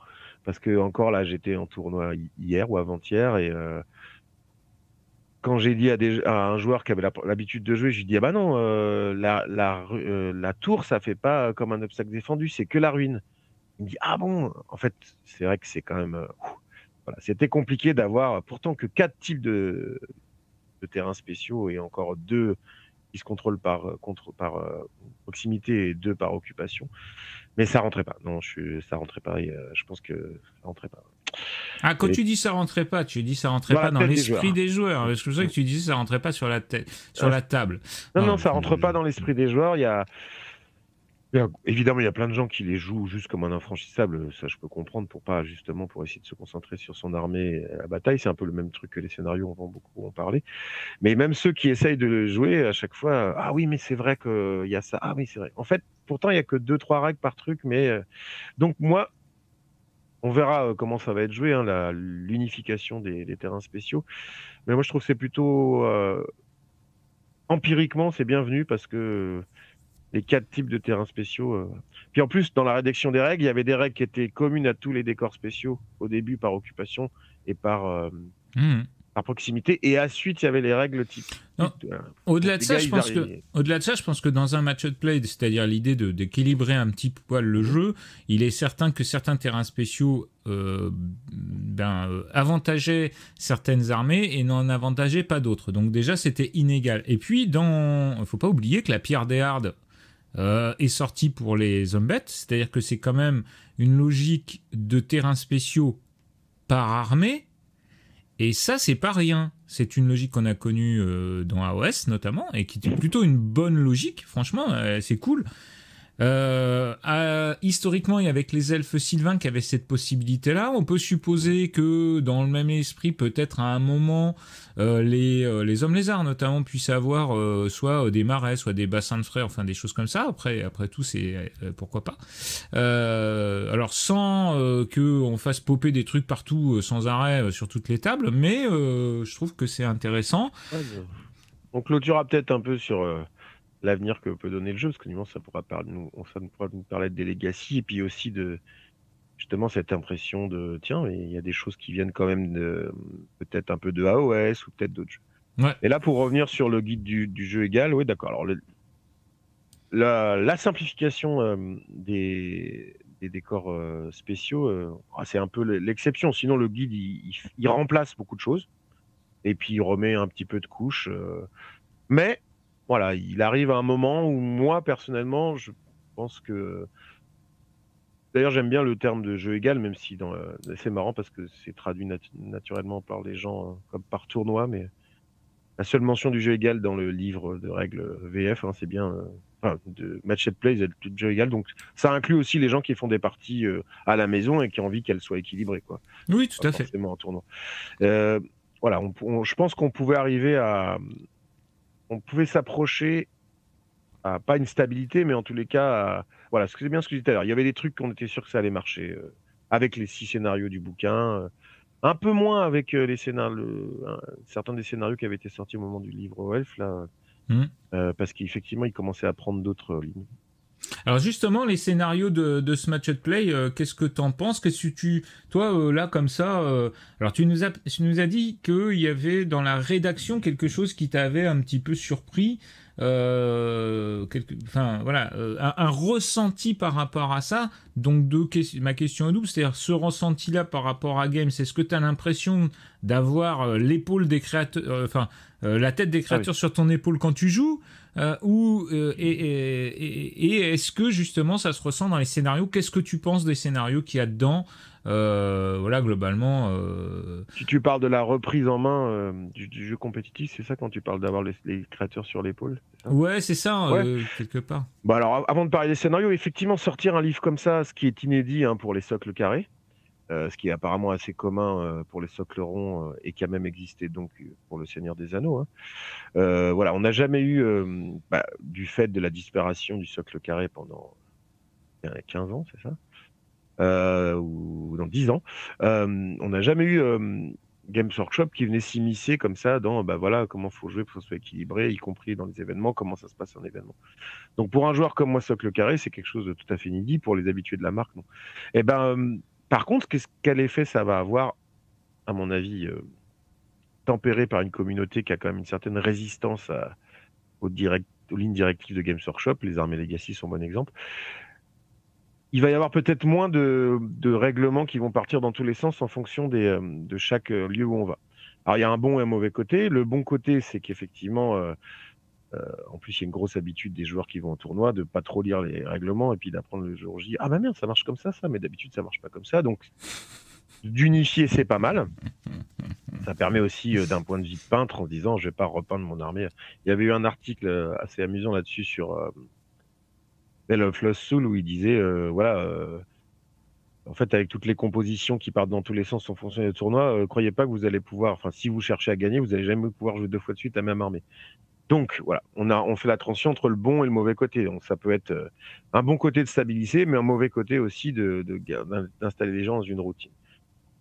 S2: Parce que encore là, j'étais en tournoi hier ou avant-hier et quand j'ai dit à un joueur qui avait l'habitude de jouer, je lui ai dit, ah bah non, la tour, ça fait pas comme un obstacle défendu, c'est que la ruine. Il me dit, ah bon, en fait, c'est vrai que c'est quand même... voilà. C'était compliqué d'avoir pourtant que 4 types de terrains spéciaux et encore 2 qui se contrôlent par proximité et 2 par occupation. Mais ça rentrait pas. Non, ça rentrait pas. Et, je pense que ça rentrait pas.
S1: Ah, quand tu dis ça rentrait pas, tu dis ça rentrait pas dans l'esprit des joueurs. Parce que je sais que tu disais ça rentrait pas sur la table.
S2: Non, ça rentre pas dans l'esprit des joueurs. Évidemment, il y a plein de gens qui les jouent juste comme un infranchissable. Ça, je peux comprendre pour essayer de se concentrer sur son armée à la bataille. C'est un peu le même truc que les scénarios, on va beaucoup en parler. Mais même ceux qui essayent de le jouer, à chaque fois, ah oui, mais c'est vrai qu'il y a ça. Ah oui, c'est vrai. En fait, pourtant, il y a que 2-3 règles par truc. Mais donc moi, on verra comment ça va être joué, hein, l'unification des terrains spéciaux. Mais moi, je trouve que c'est plutôt empiriquement, c'est bienvenu parce que les 4 types de terrains spéciaux. Puis en plus, dans la rédaction des règles, il y avait des règles qui étaient communes à tous les décors spéciaux au début par occupation et par proximité. Et ensuite, il y avait les règles type.
S1: Au-delà de ça, je pense que dans un match de play, c'est-à-dire l'idée d'équilibrer un petit poil le jeu, il est certain que certains terrains spéciaux avantageaient certaines armées et n'en avantageaient pas d'autres. Donc déjà, c'était inégal. Et puis, il faut pas oublier que la pierre des hardes est sortie pour les zombettes, c'est-à-dire que c'est quand même une logique de terrains spéciaux par armée. Et ça, c'est pas rien. C'est une logique qu'on a connue dans AOS notamment, et qui est plutôt une bonne logique. Franchement, c'est cool. Historiquement, et avec les elfes sylvains qui avaient cette possibilité-là, on peut supposer que dans le même esprit, peut-être à un moment, les hommes lézards notamment puissent avoir soit des marais, soit des bassins de frais, enfin des choses comme ça. Après tout, c'est pourquoi pas. Alors sans que on fasse popper des trucs partout sans arrêt sur toutes les tables, mais je trouve que c'est intéressant.
S2: Ouais, on clôturera peut-être un peu sur l'avenir que peut donner le jeu, parce que ça pourra ça pourra nous permettre des legacy, et puis aussi de justement cette impression de tiens, mais il y a des choses qui viennent quand même de peut-être un peu de AOS ou peut-être d'autres jeux.
S1: Ouais.
S2: Et là, pour revenir sur le guide du jeu égal, oui, d'accord. Alors la simplification des décors spéciaux, c'est un peu l'exception. Sinon, le guide il remplace beaucoup de choses et puis il remet un petit peu de couches. Mais voilà, il arrive à un moment où moi, personnellement, je pense que... D'ailleurs, j'aime bien le terme de jeu égal, même si c'est marrant parce que c'est traduit naturellement par les gens comme par tournoi, mais la seule mention du jeu égal dans le livre de règles VF, c'est bien... Enfin, de Match at Play, tout jeu égal. Donc, ça inclut aussi les gens qui font des parties à la maison et qui ont envie qu'elles soient équilibrées, quoi.
S1: Oui, tout
S2: Pas
S1: à fait.
S2: forcément en tournoi. Voilà, je pense qu'on pouvait arriver à... On pouvait s'approcher à pas une stabilité, mais en tous les cas, voilà, c'est bien ce que je disais tout à l'heure. Il y avait des trucs qu'on était sûr que ça allait marcher avec les 6 scénarios du bouquin, un peu moins avec les scénarios, certains des scénarios qui avaient été sortis au moment du livre aux elfes, là, parce qu'effectivement, ils commençaient à prendre d'autres lignes.
S1: Alors justement, les scénarios de ce match de play, qu'est-ce que t'en penses? Qu'est-ce que toi, là, comme ça, alors tu nous as dit qu'il y avait dans la rédaction quelque chose qui t'avait un petit peu surpris, enfin voilà, un ressenti par rapport à ça. Donc ma question est double, c'est-à-dire ce ressenti-là par rapport à Games, est-ce que tu as l'impression d'avoir l'épaule des créateurs, la tête des créateurs sur ton épaule quand tu joues? Et est-ce que justement ça se ressent dans les scénarios? Qu'est-ce que tu penses des scénarios qu'il y a dedans? Voilà, globalement.
S2: Si tu parles de la reprise en main du jeu compétitif, c'est ça quand tu parles d'avoir les créateurs sur l'épaule?
S1: Ouais, c'est ça,
S2: ouais.
S1: Quelque part.
S2: Bah alors, avant de parler des scénarios, effectivement, sortir un livre comme ça, ce qui est inédit pour les socles carrés, ce qui est apparemment assez commun pour les socles ronds et qui a même existé donc pour le Seigneur des Anneaux. Voilà, on n'a jamais eu, du fait de la disparition du socle carré pendant 15 ans, c'est ça, ou dans 10 ans, on n'a jamais eu Games Workshop qui venait s'immiscer comme ça dans voilà comment faut jouer pour que ça soit équilibré, y compris dans les événements, comment ça se passe en événement. Donc pour un joueur comme moi, socle carré, c'est quelque chose de tout à fait inédit. Pour les habitués de la marque, non. Et par contre, quel effet ça va avoir, à mon avis, tempéré par une communauté qui a quand même une certaine résistance aux lignes directives de Games Workshop, les armées Legacy sont un bon exemple. Il va y avoir peut-être moins de règlements qui vont partir dans tous les sens en fonction de chaque lieu où on va. Alors il y a un bon et un mauvais côté. Le bon côté, c'est qu'effectivement, en plus, il y a une grosse habitude des joueurs qui vont au tournoi de pas trop lire les règlements et puis d'apprendre le jour J. Ah bah merde, ça marche comme ça, mais d'habitude ça marche pas comme ça. Donc d'unifier, c'est pas mal. Ça permet aussi d'un point de vue de peintre en se disant je vais pas repeindre mon armée. Il y avait eu un article assez amusant là-dessus sur Bell of Lost Soul où il disait en fait avec toutes les compositions qui partent dans tous les sens en fonction des tournois, croyez pas que vous allez pouvoir, enfin si vous cherchez à gagner, vous allez jamais pouvoir jouer 2 fois de suite la même armée. Donc voilà, on fait la transition entre le bon et le mauvais côté. Donc ça peut être un bon côté de stabiliser, mais un mauvais côté aussi d'installer les gens dans une routine.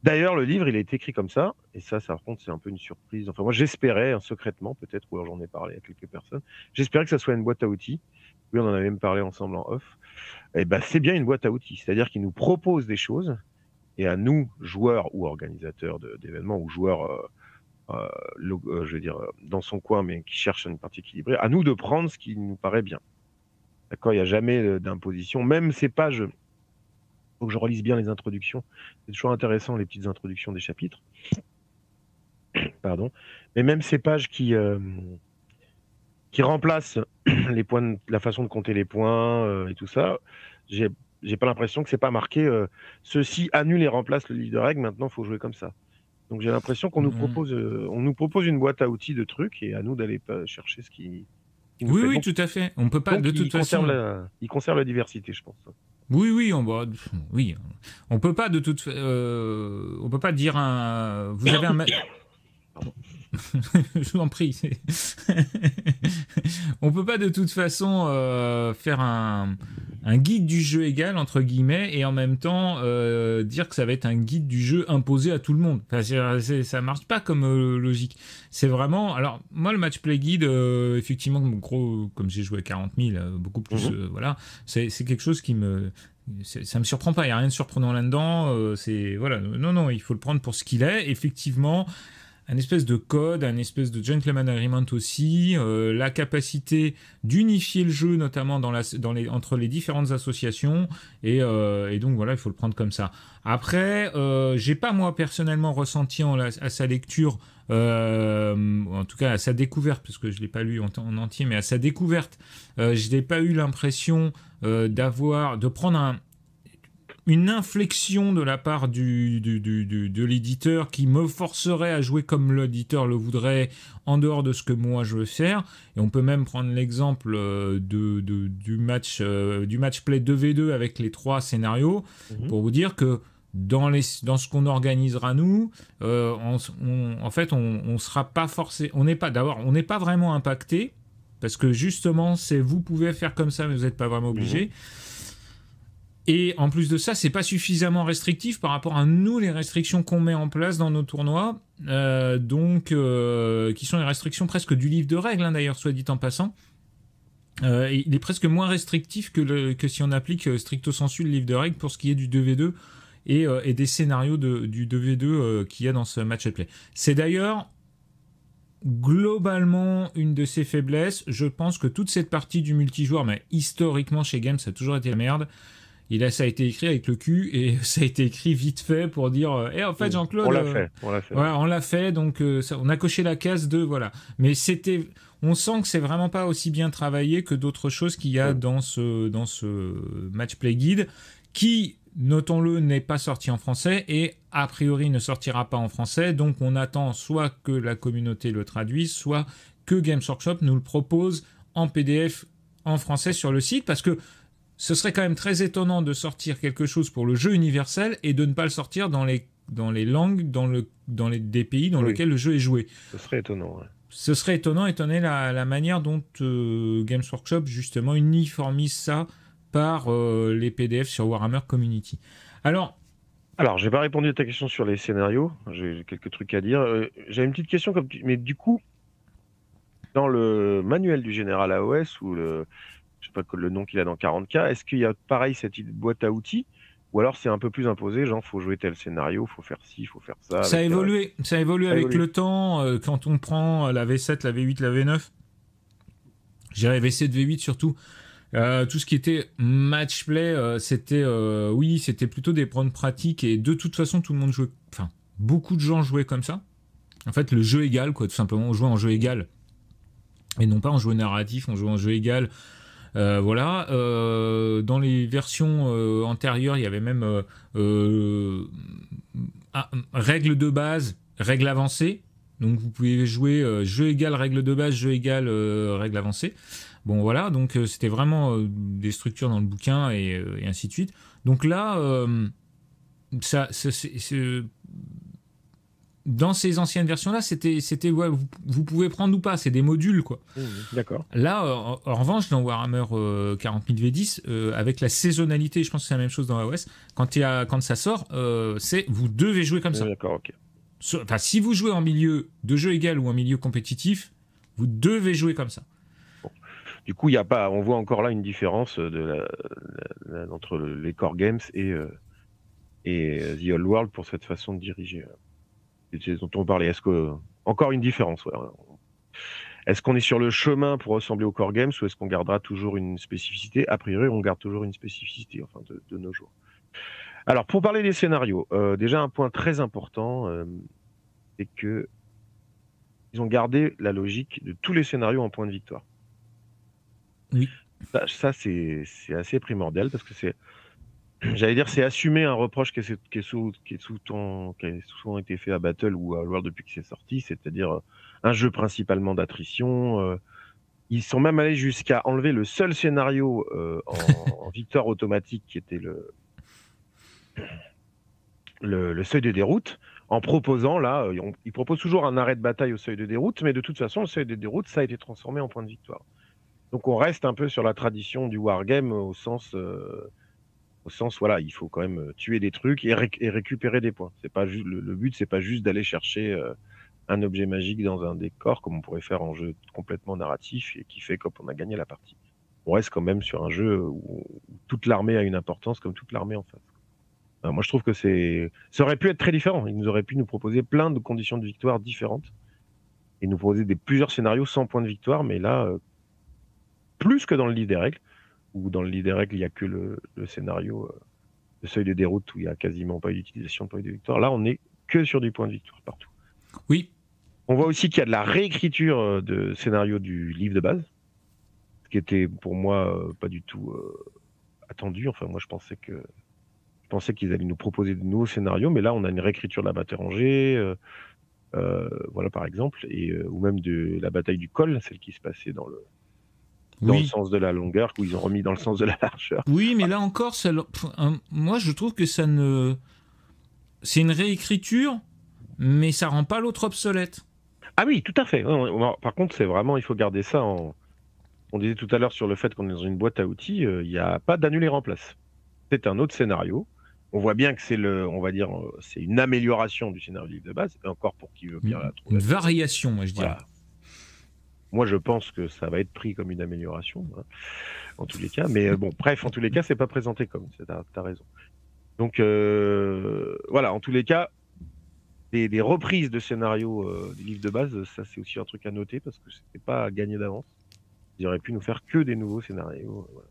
S2: D'ailleurs, le livre, il est écrit comme ça, et ça par contre, c'est un peu une surprise. Enfin, moi, j'espérais, secrètement, peut-être, ou alors j'en ai parlé à quelques personnes, j'espérais que ça soit une boîte à outils. Oui, on en avait même parlé ensemble en off. Et c'est bien une boîte à outils, c'est-à-dire qu'il nous propose des choses, et à nous, joueurs ou organisateurs d'événements, ou joueurs, je veux dire, dans son coin, mais qui cherchent une partie équilibrée, à nous de prendre ce qui nous paraît bien. D'accord, il n'y a jamais d'imposition, même ces pages. Faut que je relise bien les introductions. C'est toujours intéressant, les petites introductions des chapitres. Pardon. Mais même ces pages qui remplacent les points, la façon de compter les points et tout ça, j'ai pas l'impression que c'est pas marqué ceci annule et remplace le livre de règles, maintenant il faut jouer comme ça. Donc j'ai l'impression qu'on nous propose une boîte à outils de trucs et à nous d'aller chercher ce qui qui nous
S1: Oui,
S2: plaît.
S1: oui,
S2: Donc,
S1: tout à fait. On peut pas, de toute façon.
S2: il conserve la diversité, je pense.
S1: Oui, oui, oui, on peut pas on peut pas dire vous avez un.
S2: Pardon.
S1: Je vous en prie. On peut pas de toute façon faire un guide du jeu égal entre guillemets et en même temps dire que ça va être un guide du jeu imposé à tout le monde. Enfin, ça marche pas comme logique. C'est vraiment. Alors moi le match play guide, effectivement, gros, comme j'ai joué à 40 000, beaucoup plus. Voilà, c'est quelque chose qui me ça me surprend pas. Il y a rien de surprenant là-dedans. C'est voilà. Non, il faut le prendre pour ce qu'il est. Effectivement. Un espèce de code, un espèce de gentleman agreement aussi, la capacité d'unifier le jeu, notamment entre les différentes associations, et donc voilà, il faut le prendre comme ça. Après, j'ai pas moi personnellement ressenti à sa lecture, en tout cas à sa découverte, parce que je l'ai pas lu en entier, mais à sa découverte, je n'ai pas eu l'impression de prendre une inflexion de la part de l'éditeur qui me forcerait à jouer comme l'éditeur le voudrait en dehors de ce que moi je veux faire. Et on peut même prendre l'exemple du match play 2v2 avec les 3 scénarios pour vous dire que dans ce qu'on organisera nous, en fait on sera pas forcé, on n'est pas vraiment impacté parce que justement vous pouvez faire comme ça mais vous n'êtes pas vraiment obligé. Et en plus de ça, c'est pas suffisamment restrictif par rapport à nous, les restrictions qu'on met en place dans nos tournois, qui sont les restrictions presque du livre de règles, d'ailleurs, soit dit en passant. Il est presque moins restrictif que si on applique stricto sensu le livre de règles pour ce qui est du 2v2 et des scénarios du 2v2 qu'il y a dans ce match at play. C'est d'ailleurs globalement une de ses faiblesses. Je pense que toute cette partie du multijoueur, mais historiquement chez Games, ça a toujours été la merde. Et là, ça a été écrit avec le cul et ça a été écrit vite fait pour dire en fait, Jean-Claude.
S2: On l'a fait.
S1: Voilà, on l'a fait, donc on a coché la case de. Voilà. Mais on sent que c'est vraiment pas aussi bien travaillé que d'autres choses qu'il y a dans ce Match Play Guide qui, notons-le, n'est pas sorti en français et a priori ne sortira pas en français. Donc on attend soit que la communauté le traduise, soit que Games Workshop nous le propose en PDF en français sur le site parce que. Ce serait quand même très étonnant de sortir quelque chose pour le jeu universel et de ne pas le sortir dans les langues, des pays dans lesquels le jeu est joué.
S2: Ce serait étonnant, ouais.
S1: Ce serait étonnant, la manière dont Games Workshop, justement, uniformise ça par les PDF sur Warhammer Community. Alors,
S2: j'ai pas répondu à ta question sur les scénarios. J'ai quelques trucs à dire. J'avais une petite question, mais du coup, dans le manuel du général AOS ou je sais pas le nom qu'il a dans 40K, est-ce qu'il y a pareil cette boîte à outils ou alors c'est un peu plus imposé, genre faut jouer tel scénario, faut faire ci, faut faire ça.
S1: Ça a évolué avec le temps, quand on prend la V7, la V8, la V9, je dirais V7, V8 surtout, tout ce qui était match play, c'était plutôt des bonnes pratiques et de toute façon tout le monde jouait, enfin beaucoup de gens jouaient comme ça. En fait le jeu égal quoi, tout simplement, on jouait en jeu égal et non pas en jeu narratif, on jouait en jeu égal. Voilà. Dans les versions antérieures, il y avait même règles de base, règles avancées. Donc vous pouvez jouer jeu égal, règle de base, jeu égal, règle avancée. Bon voilà, donc c'était vraiment des structures dans le bouquin et ainsi de suite. Donc là, dans ces anciennes versions-là, c'était vous pouvez prendre ou pas, c'est des modules quoi.
S2: D'accord.
S1: Là, en revanche, dans Warhammer 40 000 V10, avec la saisonnalité, je pense que c'est la même chose dans AOS. Quand ça sort, vous devez jouer comme ça.
S2: D'accord, ok.
S1: Enfin, si vous jouez en milieu de jeu égal ou en milieu compétitif, vous devez jouer comme ça.
S2: Bon. Du coup, on voit encore là une différence entre les core games et The Old World pour cette façon de diriger. C'est dont on parlait. Encore une différence, ouais. Est-ce qu'on est sur le chemin pour ressembler aux core games ou est-ce qu'on gardera toujours une spécificité? A priori, on garde toujours une spécificité, enfin, de nos jours. Alors, pour parler des scénarios, déjà un point très important, c'est que ils ont gardé la logique de tous les scénarios en point de victoire.
S1: Oui.
S2: Ça c'est assez primordial parce que c'est assumer un reproche qui a souvent été fait à Battle ou à World depuis que c'est sorti, c'est-à-dire un jeu principalement d'attrition, Ils sont même allés jusqu'à enlever le seul scénario en victoire automatique qui était le seuil de déroute, en proposant là, ils proposent toujours un arrêt de bataille au seuil de déroute, mais de toute façon, le seuil de déroute, ça a été transformé en point de victoire. Donc on reste un peu sur la tradition du wargame au sens, voilà, il faut quand même tuer des trucs et récupérer des points. C'est pas juste le but, c'est pas juste d'aller chercher un objet magique dans un décor comme on pourrait faire en jeu complètement narratif et qui fait comme on a gagné la partie. On reste quand même sur un jeu où toute l'armée a une importance comme toute l'armée en face. Moi, je trouve que ça aurait pu être très différent. Ils auraient pu nous proposer plein de conditions de victoire différentes et nous proposer plusieurs scénarios sans point de victoire, mais là, plus que dans le livre des règles, où dans le livre des règles, il n'y a que le scénario, le seuil de déroute, où il n'y a quasiment pas d'utilisation de point de victoire. Là, on n'est que sur du point de victoire partout.
S1: Oui.
S2: On voit aussi qu'il y a de la réécriture de scénario du livre de base, ce qui était pour moi pas du tout attendu. Enfin, moi, je pensais qu'ils allaient nous proposer de nouveaux scénarios, mais là, on a une réécriture de la bataille rangée, voilà, par exemple, ou même de la bataille du col, celle qui se passait dans le sens de la longueur, où ils ont remis dans le sens de la largeur.
S1: Oui, mais là encore, moi, je trouve que c'est une réécriture, mais ça rend pas l'autre obsolète.
S2: Ah oui, tout à fait. Par contre, c'est vraiment, il faut garder ça en... On disait tout à l'heure sur le fait qu'on est dans une boîte à outils, il n'y a pas d'annuler remplace. C'est un autre scénario. On voit bien que c'est c'est une amélioration du scénario du livre de base, et encore pour qui veut bien la trouver.
S1: Une variation, moi, je dirais.
S2: Voilà. Moi, je pense que ça va être pris comme une amélioration, hein, en tous les cas. Mais bon, bref, en tous les cas, c'est pas présenté comme. T'as raison. Donc, voilà, en tous les cas, des reprises de scénarios des livres de base, ça, c'est aussi un truc à noter parce que c'était pas gagné d'avance. Ils auraient pu nous faire que des nouveaux scénarios. Voilà.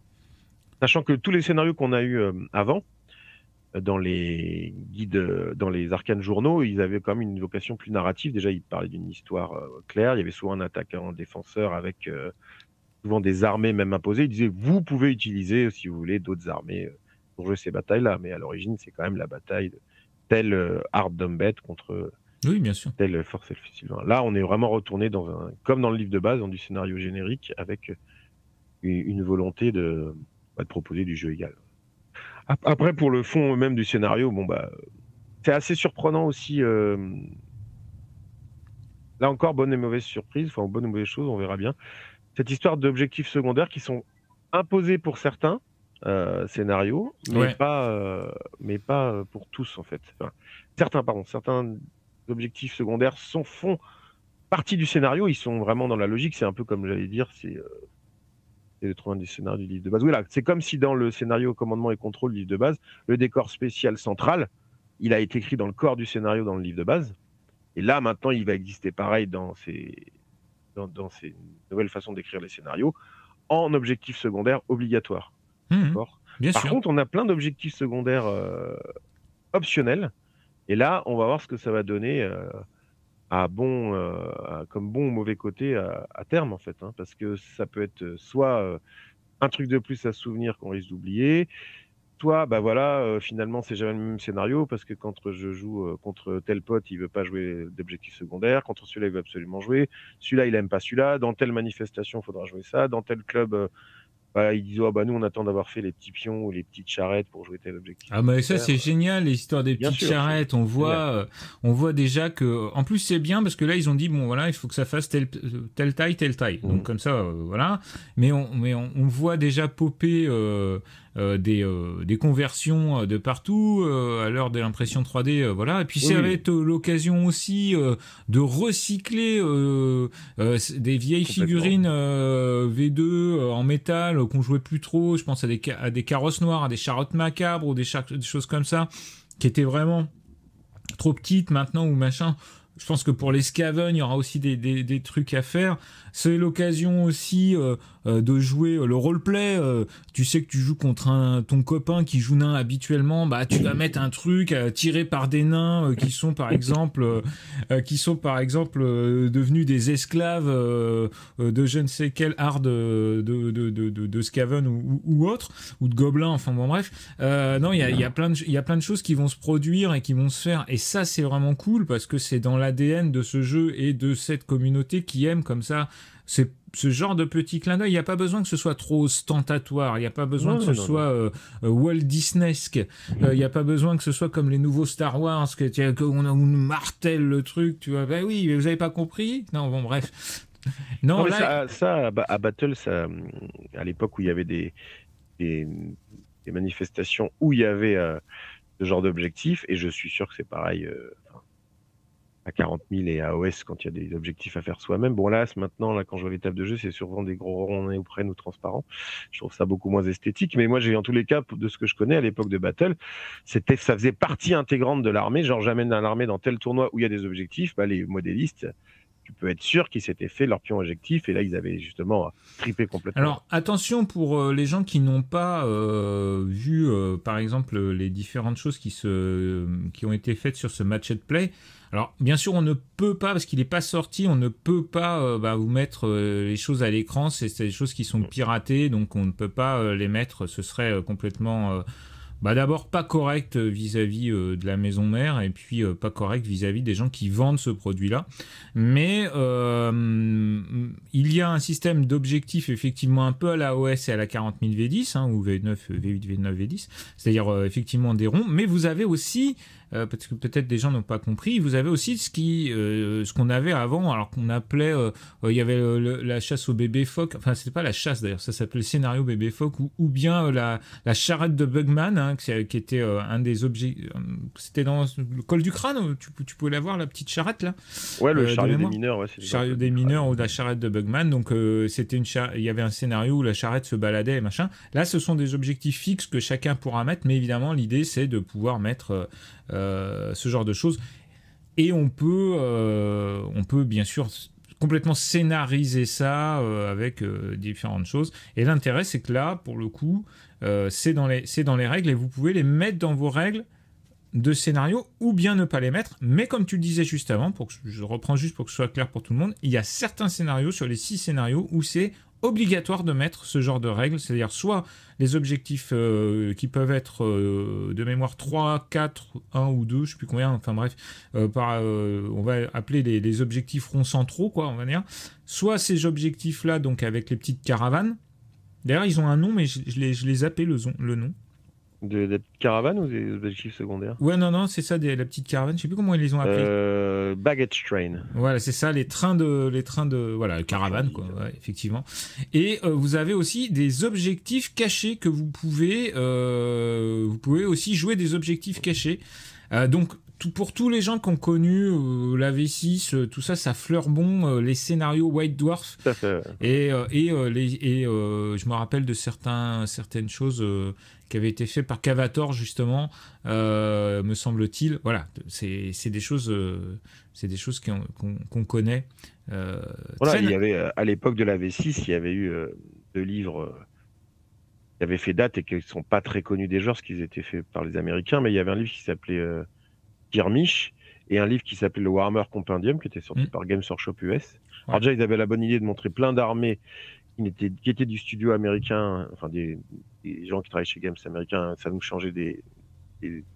S2: Sachant que tous les scénarios qu'on a eus avant, dans les guides, dans les arcanes journaux, ils avaient quand même une vocation plus narrative. Déjà, ils parlaient d'une histoire claire. Il y avait souvent un attaquant, un défenseur avec souvent des armées même imposées. Ils disaient, vous pouvez utiliser, si vous voulez, d'autres armées pour jouer ces batailles-là. Mais à l'origine, c'est quand même la bataille de telle Hard Dumbet contre
S1: oui, bien sûr.
S2: telle Force Elfe Sylvain. Là, on est vraiment retourné comme dans le livre de base, dans du scénario générique avec une volonté de proposer du jeu égal. Après, pour le fond même du scénario, c'est assez surprenant aussi. Là encore, bonne et mauvaise surprise, enfin bonne ou mauvaise chose, on verra bien. Cette histoire d'objectifs secondaires qui sont imposés pour certains scénarios, mais pas pour tous en fait. Enfin, certains objectifs secondaires font partie du scénario, ils sont vraiment dans la logique. C'est un peu comme j'allais dire, c'est le 90 scénario du livre de base. Oui, là, c'est comme si dans le scénario commandement et contrôle du livre de base, le décor spécial central, il a été écrit dans le corps du scénario dans le livre de base. Et là, maintenant, il va exister pareil dans ces nouvelles façons d'écrire les scénarios, en objectif secondaire obligatoire. D'accord. Par contre, on a plein d'objectifs secondaires optionnels. Et là, on va voir ce que ça va donner comme bon ou mauvais côté à terme, en fait. Hein, parce que ça peut être soit un truc de plus à se souvenir qu'on risque d'oublier, soit, finalement, c'est jamais le même scénario, parce que quand je joue contre tel pote, il veut pas jouer d'objectif secondaire, contre celui-là, il veut absolument jouer, celui-là, il aime pas celui-là, dans telle manifestation, il faudra jouer ça, dans tel club... ils disent, nous, on attend d'avoir fait les petits pions ou les petites charrettes pour jouer tel objectif.
S1: Ah, mais ça, c'est génial, les histoires des petites charrettes. On voit déjà que, en plus, c'est bien parce que là, ils ont dit, il faut que ça fasse telle taille. Donc, comme ça, voilà. Mais on voit déjà popper, des conversions de partout à l'heure de l'impression 3D, voilà. Et puis ça va être l'occasion aussi de recycler des vieilles figurines V2 en métal qu'on jouait plus trop. Je pense à des carrosses noires, à des charrettes macabres ou des choses comme ça qui étaient vraiment trop petites maintenant ou machin. Je pense que pour les Skaven, il y aura aussi des trucs à faire. C'est l'occasion aussi de jouer le roleplay. Tu sais que tu joues contre ton copain qui joue nain habituellement. Tu vas mettre un truc tiré par des nains qui sont par exemple devenus des esclaves de je ne sais quel art de Skaven ou autre, ou de gobelins. Enfin bon bref. Non, il y a plein de choses qui vont se produire et qui vont se faire. Et ça c'est vraiment cool parce que c'est dans l'ADN de ce jeu et de cette communauté qui aime comme ça ce genre de petit clin d'œil. Il n'y a pas besoin que ce soit trop ostentatoire, il n'y a pas besoin que ce soit Walt Disneyesque, il n'y a pas besoin que ce soit comme les nouveaux Star Wars, qu'on martèle le truc, tu vois. Ben oui, mais vous n'avez pas compris? Non, bon, bref.
S2: Non, là... ça, à Battle, ça, à l'époque où il y avait des manifestations où il y avait ce genre d'objectifs, et je suis sûr que c'est pareil à 40 000 et à OS quand il y a des objectifs à faire soi-même. Bon là, maintenant, là, quand je vois les tables de jeu, c'est souvent des gros ronds néoprène ou transparents. Je trouve ça beaucoup moins esthétique. Mais moi, en tous les cas, de ce que je connais à l'époque de Battle, ça faisait partie intégrante de l'armée. Genre, j'amène l'armée dans tel tournoi où il y a des objectifs. Bah, les modélistes, tu peux être sûr qu'ils s'étaient fait leur pion objectif et là ils avaient justement trippé complètement.
S1: Alors attention pour les gens qui n'ont pas vu par exemple les différentes choses qui ont été faites sur ce Match at Play. Alors bien sûr on ne peut pas, parce qu'il n'est pas sorti, on ne peut pas vous mettre les choses à l'écran, c'est des choses qui sont piratées, donc on ne peut pas les mettre, ce serait complètement... d'abord pas correct vis-à-vis de la maison mère et puis pas correct vis-à-vis des gens qui vendent ce produit-là. Mais il y a un système d'objectifs effectivement un peu à la OS et à la 40 000 V10 ou V9, V8, V9, V10, c'est-à-dire effectivement des ronds, mais vous avez aussi parce que peut-être des gens n'ont pas compris, vous avez aussi ce qu'on avait avant, alors qu'on appelait, il y avait la chasse au bébé phoque, enfin c'était pas la chasse d'ailleurs, ça s'appelait le scénario bébé phoque, ou bien la charrette de Bugman, qui était un des objets, c'était dans le col du crâne, tu pouvais la voir, la petite charrette là.
S2: Ouais, le chariot des mineurs, ouais.
S1: C'est le chariot des mineurs ou la charrette de Bugman, donc il y avait un scénario où la charrette se baladait et machin. Là, ce sont des objectifs fixes que chacun pourra mettre, mais évidemment l'idée c'est de pouvoir mettre ce genre de choses, et on peut bien sûr complètement scénariser ça avec différentes choses, et l'intérêt c'est que là pour le coup c'est dans les règles, et vous pouvez les mettre dans vos règles de scénario ou bien ne pas les mettre, mais comme tu le disais juste avant, je reprends juste pour que ce soit clair pour tout le monde, il y a certains scénarios sur les 6 scénarios où c'est obligatoire de mettre ce genre de règles, c'est-à-dire soit les objectifs qui peuvent être de mémoire 3, 4, 1 ou 2, je sais plus combien, enfin bref, on va appeler les objectifs ronds centraux, quoi, on va dire, soit ces objectifs-là, donc avec les petites caravanes, d'ailleurs ils ont un nom, mais je les zappé le nom.
S2: De la petite caravane ou des objectifs secondaires?
S1: Ouais, non, c'est ça, la petite caravane. Je sais plus comment ils les ont appelés.
S2: Baggage train.
S1: Voilà, c'est ça, les trains de, voilà, caravane, quoi, ouais, effectivement. Et vous avez aussi des objectifs cachés que vous pouvez aussi jouer des objectifs cachés. Donc, pour tous les gens qui ont connu la V6, tout ça, ça fleure bon les scénarios White Dwarf.
S2: Tout à fait.
S1: Et je me rappelle de certaines choses qui avaient été faites par Cavator justement, me semble-t-il. Voilà, c'est des choses qu'on connaît.
S2: Voilà, il y avait à l'époque de la V6, il y avait eu 2 livres qui avaient fait date et qui ne sont pas très connus des joueurs, parce qu'ils étaient faits par les Américains, mais il y avait un livre qui s'appelait Skirmish et un livre qui s'appelait le Warhammer Compendium, qui était sorti par Games Workshop US. Ouais. Alors déjà, ils avaient la bonne idée de montrer plein d'armées qui étaient du studio américain, enfin des gens qui travaillent chez Games américains, ça nous changeait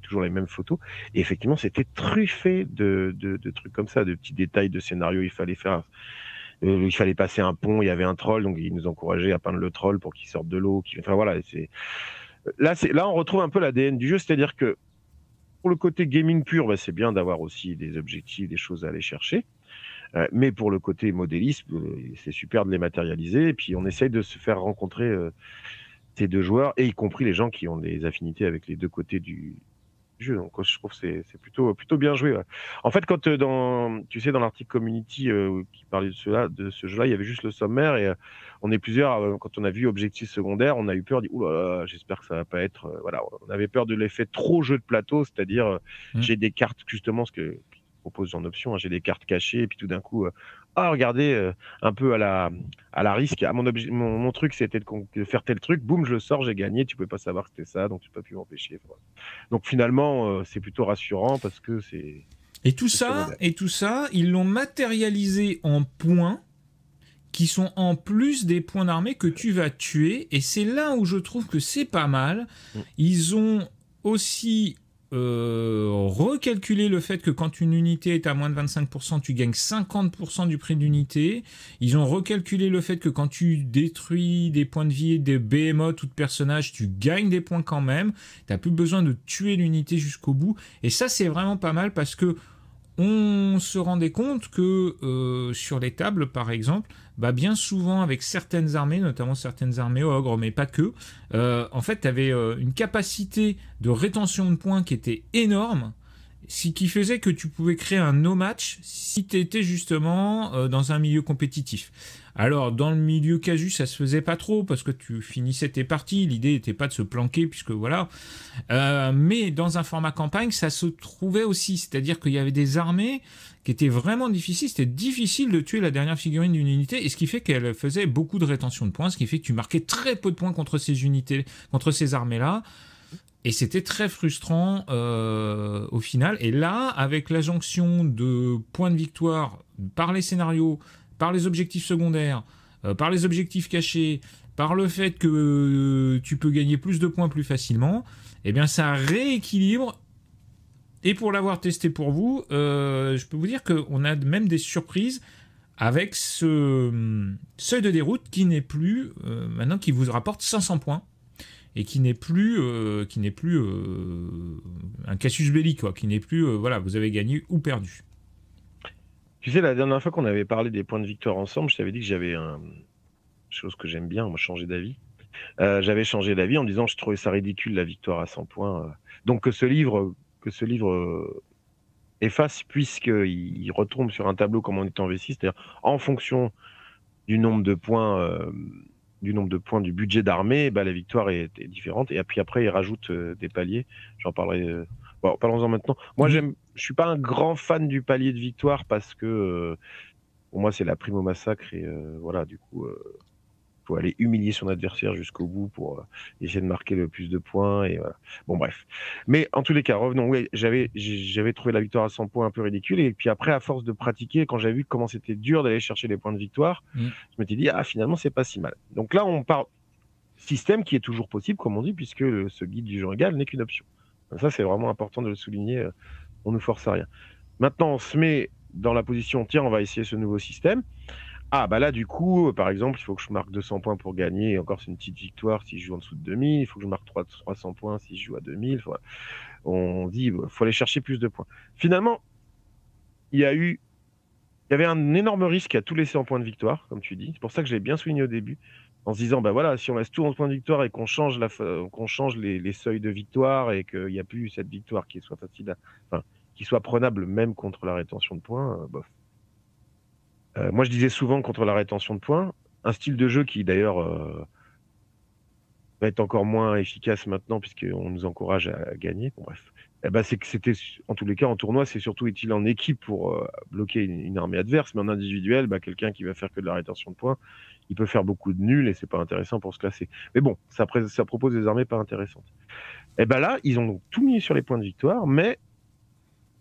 S2: toujours les mêmes photos. Et effectivement, c'était truffé de trucs comme ça, de petits détails de scénario. Il fallait passer un pont, il y avait un troll, donc ils nous encourageaient à peindre le troll pour qu'il sorte de l'eau. Enfin voilà, là on retrouve un peu l'ADN du jeu, c'est-à-dire que pour le côté gaming pur, c'est bien d'avoir aussi des objectifs, des choses à aller chercher. Mais pour le côté modélisme, c'est super de les matérialiser. Et puis on essaye de se faire rencontrer ces 2 joueurs, et y compris les gens qui ont des affinités avec les 2 côtés du jeu. Donc je trouve que c'est plutôt bien joué. Ouais. En fait, quand dans l'article Community qui parlait de ce jeu-là, il y avait juste le sommaire, et on est plusieurs. Quand on a vu objectif secondaire, on a eu peur, dit oula, j'espère que ça va pas être. Voilà, on avait peur de l'effet trop jeu de plateau, c'est-à-dire j'ai des cartes justement, ce que propose en option, j'ai des cartes cachées, et puis tout d'un coup, regardez, un peu à la risque, mon truc c'était de faire tel truc, boum, je le sors, j'ai gagné, tu pouvais pas savoir que c'était ça, donc tu peux pas pu m'empêcher. Voilà. Donc finalement, c'est plutôt rassurant, parce que c'est...
S1: Et tout ça, ils l'ont matérialisé en points, qui sont en plus des points d'armée que tu vas tuer, et c'est là où je trouve que c'est pas mal. Ils ont aussi recalculé le fait que quand une unité est à moins de 25%, tu gagnes 50% du prix de l'unité. Ils ont recalculé le fait que quand tu détruis des points de vie, des behemoths ou de personnages, tu gagnes des points quand même. Tu n'as plus besoin de tuer l'unité jusqu'au bout. Et ça, c'est vraiment pas mal parce que on se rendait compte que sur les tables, par exemple, bien souvent avec certaines armées, notamment certaines armées ogres, mais pas que, en fait, tu avais une capacité de rétention de points qui était énorme, ce qui faisait que tu pouvais créer un no-match si tu étais justement dans un milieu compétitif. Alors, dans le milieu casu, ça se faisait pas trop, parce que tu finissais tes parties, l'idée n'était pas de se planquer, puisque voilà. Mais dans un format campagne, ça se trouvait aussi, c'est-à-dire qu'il y avait des armées qui étaient vraiment difficiles, c'était difficile de tuer la dernière figurine d'une unité, et ce qui fait qu'elle faisait beaucoup de rétention de points, ce qui fait que tu marquais très peu de points contre ces unités, contre ces armées-là, et c'était très frustrant au final. Et là, avec la jonction de points de victoire par les scénarios, par les objectifs secondaires, par les objectifs cachés, par le fait que tu peux gagner plus de points plus facilement, eh bien ça rééquilibre. Et pour l'avoir testé pour vous, je peux vous dire qu'on a même des surprises avec ce seuil de déroute qui n'est plus, maintenant qui vous rapporte 500 points, et qui n'est plus un casus belli, quoi, qui n'est plus, voilà, vous avez gagné ou perdu.
S2: Tu sais, la dernière fois qu'on avait parlé des points de victoire ensemble, je t'avais dit que j'avais une chose que j'aime bien, moi, changer d'avis. J'avais changé d'avis en me disant que je trouvais ça ridicule, la victoire à 100 points. Donc que ce livre efface, puisqu'il retombe sur un tableau comme on est en V6, c'est-à-dire en fonction du nombre de points, du budget d'armée, la victoire est différente. Et puis après, il rajoute des paliers. J'en parlerai. Bon, parlons-en maintenant. Moi, je suis pas un grand fan du palier de victoire parce que pour moi, c'est la prime au massacre et voilà, du coup, faut aller humilier son adversaire jusqu'au bout pour essayer de marquer le plus de points et voilà. Bon, bref. Mais en tous les cas, revenons. Oui, j'avais trouvé la victoire à 100 points un peu ridicule et puis après, à force de pratiquer, quand j'ai vu comment c'était dur d'aller chercher les points de victoire, je m'étais dit finalement, c'est pas si mal. Donc là, on parle système qui est toujours possible, comme on dit, puisque ce guide du jeu égal n'est qu'une option. Ça, c'est vraiment important de le souligner. On ne force à rien. Maintenant, on se met dans la position, tiens, on va essayer ce nouveau système. Là, du coup, par exemple, il faut que je marque 200 points pour gagner. Et encore, c'est une petite victoire si je joue en dessous de 2000. Il faut que je marque 300 points si je joue à 2000. Voilà. On dit, il faut aller chercher plus de points. Finalement, il y avait un énorme risque à tout laisser en points de victoire, comme tu dis. C'est pour ça que j'ai bien souligné au début, en se disant, voilà, si on laisse tout en points de victoire et qu'on change les seuils de victoire et qu'il n'y a plus cette victoire qui soit facile, qui soit prenable même contre la rétention de points, bof. Moi, je disais souvent contre la rétention de points, un style de jeu qui d'ailleurs va être encore moins efficace maintenant puisqu'on nous encourage à gagner. Bon, bref. C'est que c'était, en tous les cas, en tournoi, c'est surtout utile en équipe pour bloquer une armée adverse, mais en individuel, quelqu'un qui va faire que de la rétention de points, il peut faire beaucoup de nuls et c'est pas intéressant pour se classer. Mais bon, ça propose des armées pas intéressantes. Là, ils ont tout mis sur les points de victoire, mais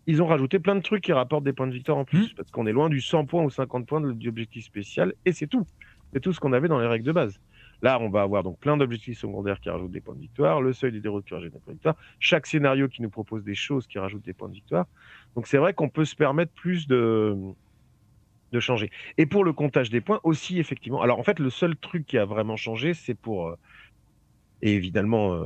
S2: ils ont rajouté plein de trucs qui rapportent des points de victoire en plus, parce qu'on est loin du 100 points ou 50 points de l'objectif spécial, et c'est tout. C'est tout ce qu'on avait dans les règles de base. Là, on va avoir donc plein d'objectifs secondaires qui rajoutent des points de victoire, le seuil des déroutes qui rajoute des points de victoire, chaque scénario qui nous propose des choses qui rajoutent des points de victoire. Donc c'est vrai qu'on peut se permettre plus de changer. Et pour le comptage des points aussi, effectivement. Alors en fait, le seul truc qui a vraiment changé, c'est pour... Et évidemment,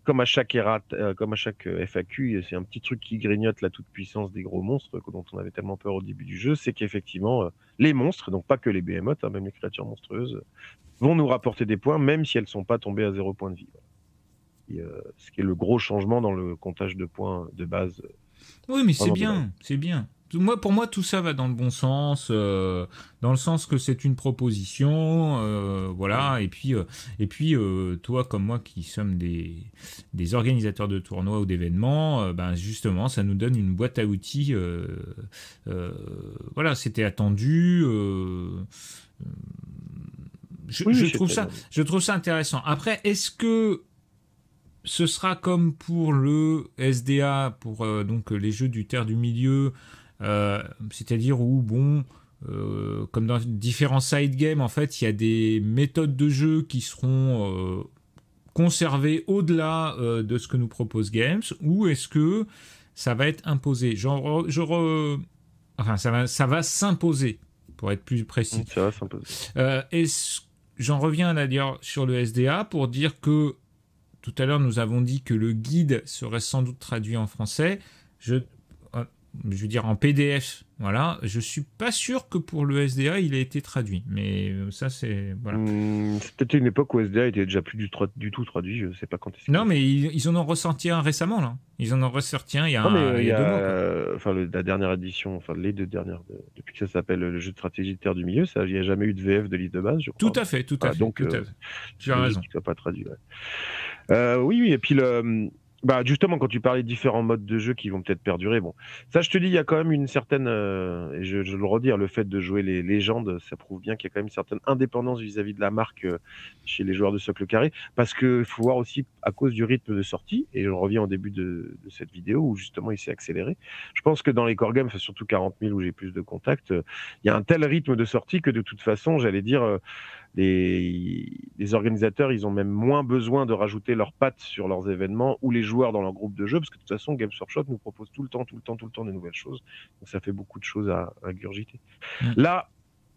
S2: comme à chaque FAQ, c'est un petit truc qui grignote la toute-puissance des gros monstres dont on avait tellement peur au début du jeu, c'est qu'effectivement, les monstres, donc pas que les behemoths, même les créatures monstrueuses, vont nous rapporter des points, même si elles ne sont pas tombées à 0 point de vie. Ce qui est le gros changement dans le comptage de points de base.
S1: Oui, mais c'est bien, c'est bien. Pour moi, tout ça va dans le bon sens, dans le sens que c'est une proposition, voilà. Et puis, toi comme moi qui sommes des organisateurs de tournois ou d'événements, justement, ça nous donne une boîte à outils. Voilà, c'était attendu. Je trouve ça intéressant. Après, est-ce que ce sera comme pour le SDA, pour donc les jeux du Terre du Milieu, c'est-à-dire où, comme dans différents side games, en fait, il y a des méthodes de jeu qui seront conservé au-delà de ce que nous propose Games, ou est-ce que ça va être imposé? Enfin, ça va s'imposer, pour être plus précis.
S2: Ça va s'imposer.
S1: J'en reviens d'ailleurs sur le SDA pour dire que tout à l'heure, nous avons dit que le guide serait sans doute traduit en français. Je veux dire en PDF. Voilà. Je suis pas sûr que pour le SDA, il ait été traduit. Mais ça, c'est... Voilà.
S2: C'est peut-être une époque où SDA était déjà plus du tout traduit. Je sais pas quand est-ce
S1: Non, mais ils en ont ressorti un récemment, là. Ils en ont ressorti un il y a 2 mois.
S2: Enfin, la dernière édition, enfin les 2 dernières, depuis que ça s'appelle le jeu de stratégie de terre du milieu, il n'y a jamais eu de VF de livre de base, je crois.
S1: Tout à fait.
S2: Donc,
S1: tu as raison.
S2: Qui soit pas traduit. Ouais. Oui, et puis justement, quand tu parlais de différents modes de jeu qui vont peut-être perdurer, bon, ça, je te dis, il y a quand même une certaine, et je le redis, le fait de jouer les légendes, ça prouve bien qu'il y a quand même une certaine indépendance vis-à-vis de la marque chez les joueurs de Socle Carré, parce que faut voir aussi à cause du rythme de sortie, et je reviens au début de cette vidéo où justement il s'est accéléré. Je pense que dans les core games, surtout 40 000 où j'ai plus de contacts, il y a un tel rythme de sortie que de toute façon, j'allais dire, les organisateurs, ils ont même moins besoin de rajouter leurs pattes sur leurs événements ou les joueurs dans leur groupe de jeu, parce que de toute façon, Games Workshop nous propose tout le temps des nouvelles choses. Donc ça fait beaucoup de choses à ingurgiter. Là,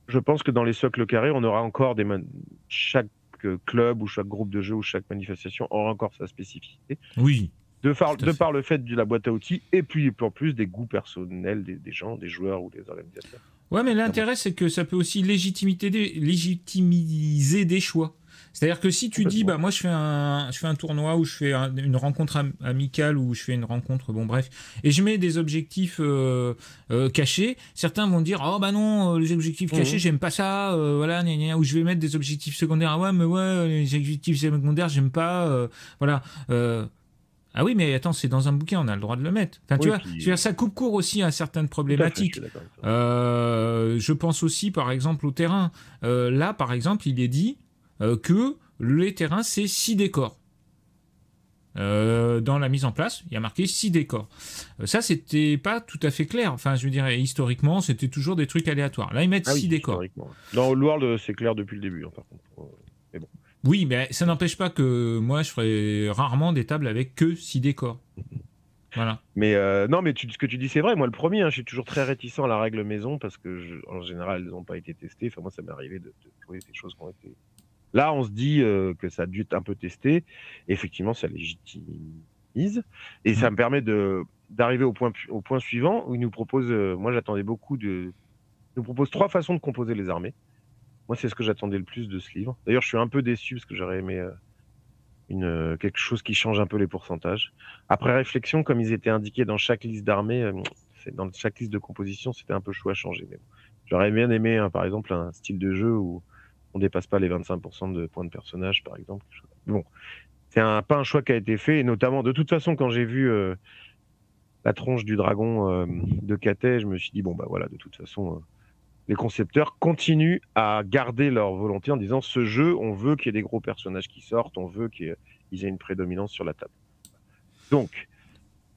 S2: je pense que dans les socles carrés, on aura encore chaque club ou chaque groupe de jeu ou chaque manifestation aura encore sa spécificité.
S1: Oui.
S2: De par le fait de la boîte à outils et puis en plus des goûts personnels des gens, des joueurs ou des organisateurs.
S1: Ouais, mais l'intérêt, c'est que ça peut aussi légitimiser des choix. C'est-à-dire que si tu dis, bah, moi, je fais un tournoi ou je fais une rencontre amicale ou je fais une rencontre, bon, bref, et je mets des objectifs cachés, certains vont dire, oh, bah non, les objectifs cachés, j'aime pas ça, voilà, ou je vais mettre des objectifs secondaires, ah ouais, mais ouais, les objectifs secondaires, j'aime pas, voilà, ah oui, mais attends, c'est dans un bouquin, on a le droit de le mettre. Enfin, tu vois, ça coupe court aussi à certaines problématiques. Je pense aussi, par exemple, au terrain. Là, par exemple, il est dit que les terrains, c'est 6 décors. Dans la mise en place, il y a marqué 6 décors. Ça, c'était pas tout à fait clair. Enfin, je veux dire, historiquement, c'était toujours des trucs aléatoires. Là, ils mettent 6 décors.
S2: Dans Oddworld, c'est clair depuis le début, par contre. Mais bon.
S1: Oui, mais ça n'empêche pas que moi, je ferai rarement des tables avec que 6 décors. Voilà.
S2: Mais non, mais ce que tu dis, c'est vrai. Moi, le premier, je suis toujours très réticent à la règle maison parce que, en général, elles n'ont pas été testées. Enfin, moi, ça m'est arrivé de trouver des choses qui ont été... Là, on se dit que ça a dû être un peu testé. Et effectivement, ça légitimise. Et ça me permet d'arriver au point suivant où il nous propose... moi, j'attendais beaucoup Il nous propose 3 façons de composer les armées. Moi, c'est ce que j'attendais le plus de ce livre. D'ailleurs, je suis un peu déçu parce que j'aurais aimé quelque chose qui change un peu les pourcentages. Après réflexion, comme ils étaient indiqués dans chaque liste d'armées, dans chaque liste de composition, c'était un peu chaud à changer. Mais bon. J'aurais bien aimé, par exemple, un style de jeu où on dépasse pas les 25% de points de personnage, par exemple. Bon, c'est pas un choix qui a été fait, et notamment, de toute façon, quand j'ai vu la tronche du dragon de Cathay, je me suis dit, bon, bah voilà, de toute façon... les concepteurs continuent à garder leur volonté en disant ce jeu, on veut qu'il y ait des gros personnages qui sortent, on veut qu'ils aient une prédominance sur la table. Donc,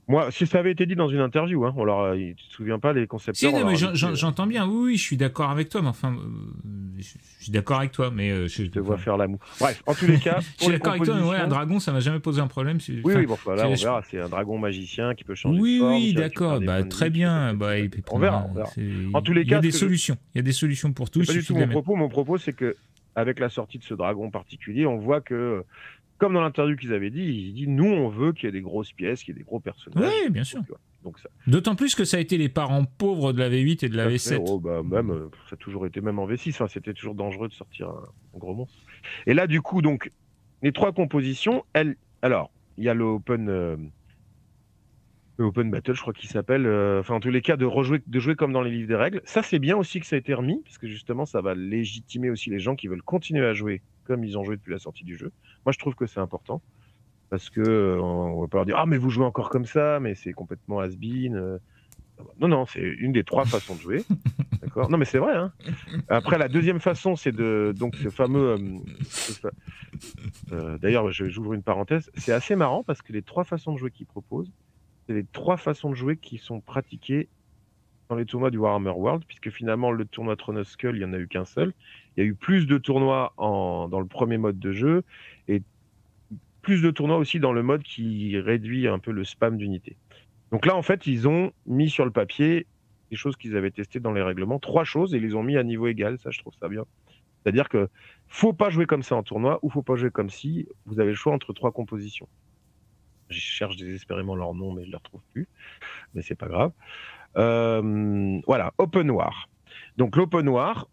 S2: moi, si ça avait été dit dans une interview, tu te souviens pas, les concepteurs...
S1: Si, non, mais j'entends bien, oui, je suis d'accord avec toi, mais enfin, je suis d'accord avec toi, mais...
S2: je te vois faire l'amour. Bref, en tous les cas...
S1: je suis d'accord avec toi, mais ouais, un dragon, ça m'a jamais posé un problème.
S2: Oui, bon, là, on verra, c'est un dragon magicien qui peut changer de forme.
S1: Oui, d'accord, très bien.
S2: On verra. En tous les cas...
S1: Il y a des solutions pour tous.
S2: C'est pas du tout mon propos, c'est que avec la sortie de ce dragon particulier, on voit que... Comme dans l'interview qu'ils avaient dit, ils disent nous on veut qu'il y ait des grosses pièces, qu'il y ait des gros personnages.
S1: Oui, bien sûr. Donc ça. D'autant plus que ça a été les parents pauvres de la V8 et de la V7.
S2: Même ça a toujours été, même en V6, enfin, c'était toujours dangereux de sortir un gros monstre. Et là du coup donc les 3 compositions, alors il y a le Open Battle, je crois qu'il s'appelle, en tous les cas de jouer comme dans les livres des règles. Ça c'est bien aussi que ça a été remis parce que justement ça va légitimer aussi les gens qui veulent continuer à jouer comme ils ont joué depuis la sortie du jeu. Moi, je trouve que c'est important parce que on va pas leur dire ah mais vous jouez encore comme ça, mais c'est complètement has-been. Non, c'est une des 3 façons de jouer. D'accord. Non, mais c'est vrai. Après, la deuxième façon, c'est donc ce fameux. D'ailleurs, j'ouvre une parenthèse. C'est assez marrant parce que les 3 façons de jouer qu'ils proposent, c'est les 3 façons de jouer qui sont pratiquées dans les tournois du Warhammer World, puisque finalement le tournoi Throne of Skull, il n'y en a eu qu'un seul. Il y a eu plus de tournois dans le premier mode de jeu, et plus de tournois aussi dans le mode qui réduit un peu le spam d'unités. Donc là, en fait, ils ont mis sur le papier des choses qu'ils avaient testées dans les règlements, 3 choses, et ils les ont mis à niveau égal. Ça, je trouve ça bien. C'est-à-dire que faut pas jouer comme ça en tournoi, ou faut pas jouer comme si. Vous avez le choix entre 3 compositions. Je cherche désespérément leur nom, mais je ne les retrouve plus. Mais c'est pas grave. Voilà, Open War. Donc l'Open War,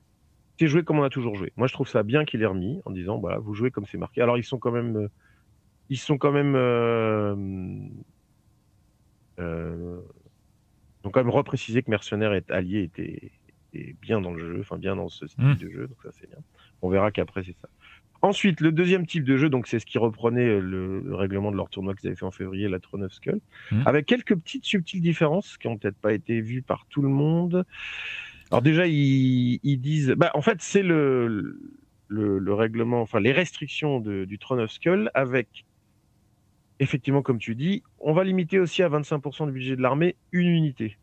S2: c'est jouer comme on a toujours joué. Moi, je trouve ça bien qu'il ait remis en disant, voilà, vous jouez comme c'est marqué. Alors, ils ont quand même reprécisé que Mercenaires et Alliés étaient bien dans le jeu, enfin bien dans ce style de jeu, donc ça c'est bien. On verra qu'après c'est ça. Ensuite, le deuxième type de jeu, donc c'est ce qui reprenait le règlement de leur tournoi qu'ils avaient fait en février, la Throne of Skull, avec quelques petites subtiles différences qui n'ont peut-être pas été vues par tout le monde. Alors déjà, ils disent, en fait, c'est le règlement, enfin les restrictions du Throne of Skull avec, effectivement, comme tu dis, on va limiter aussi à 25% du budget de l'armée une unité.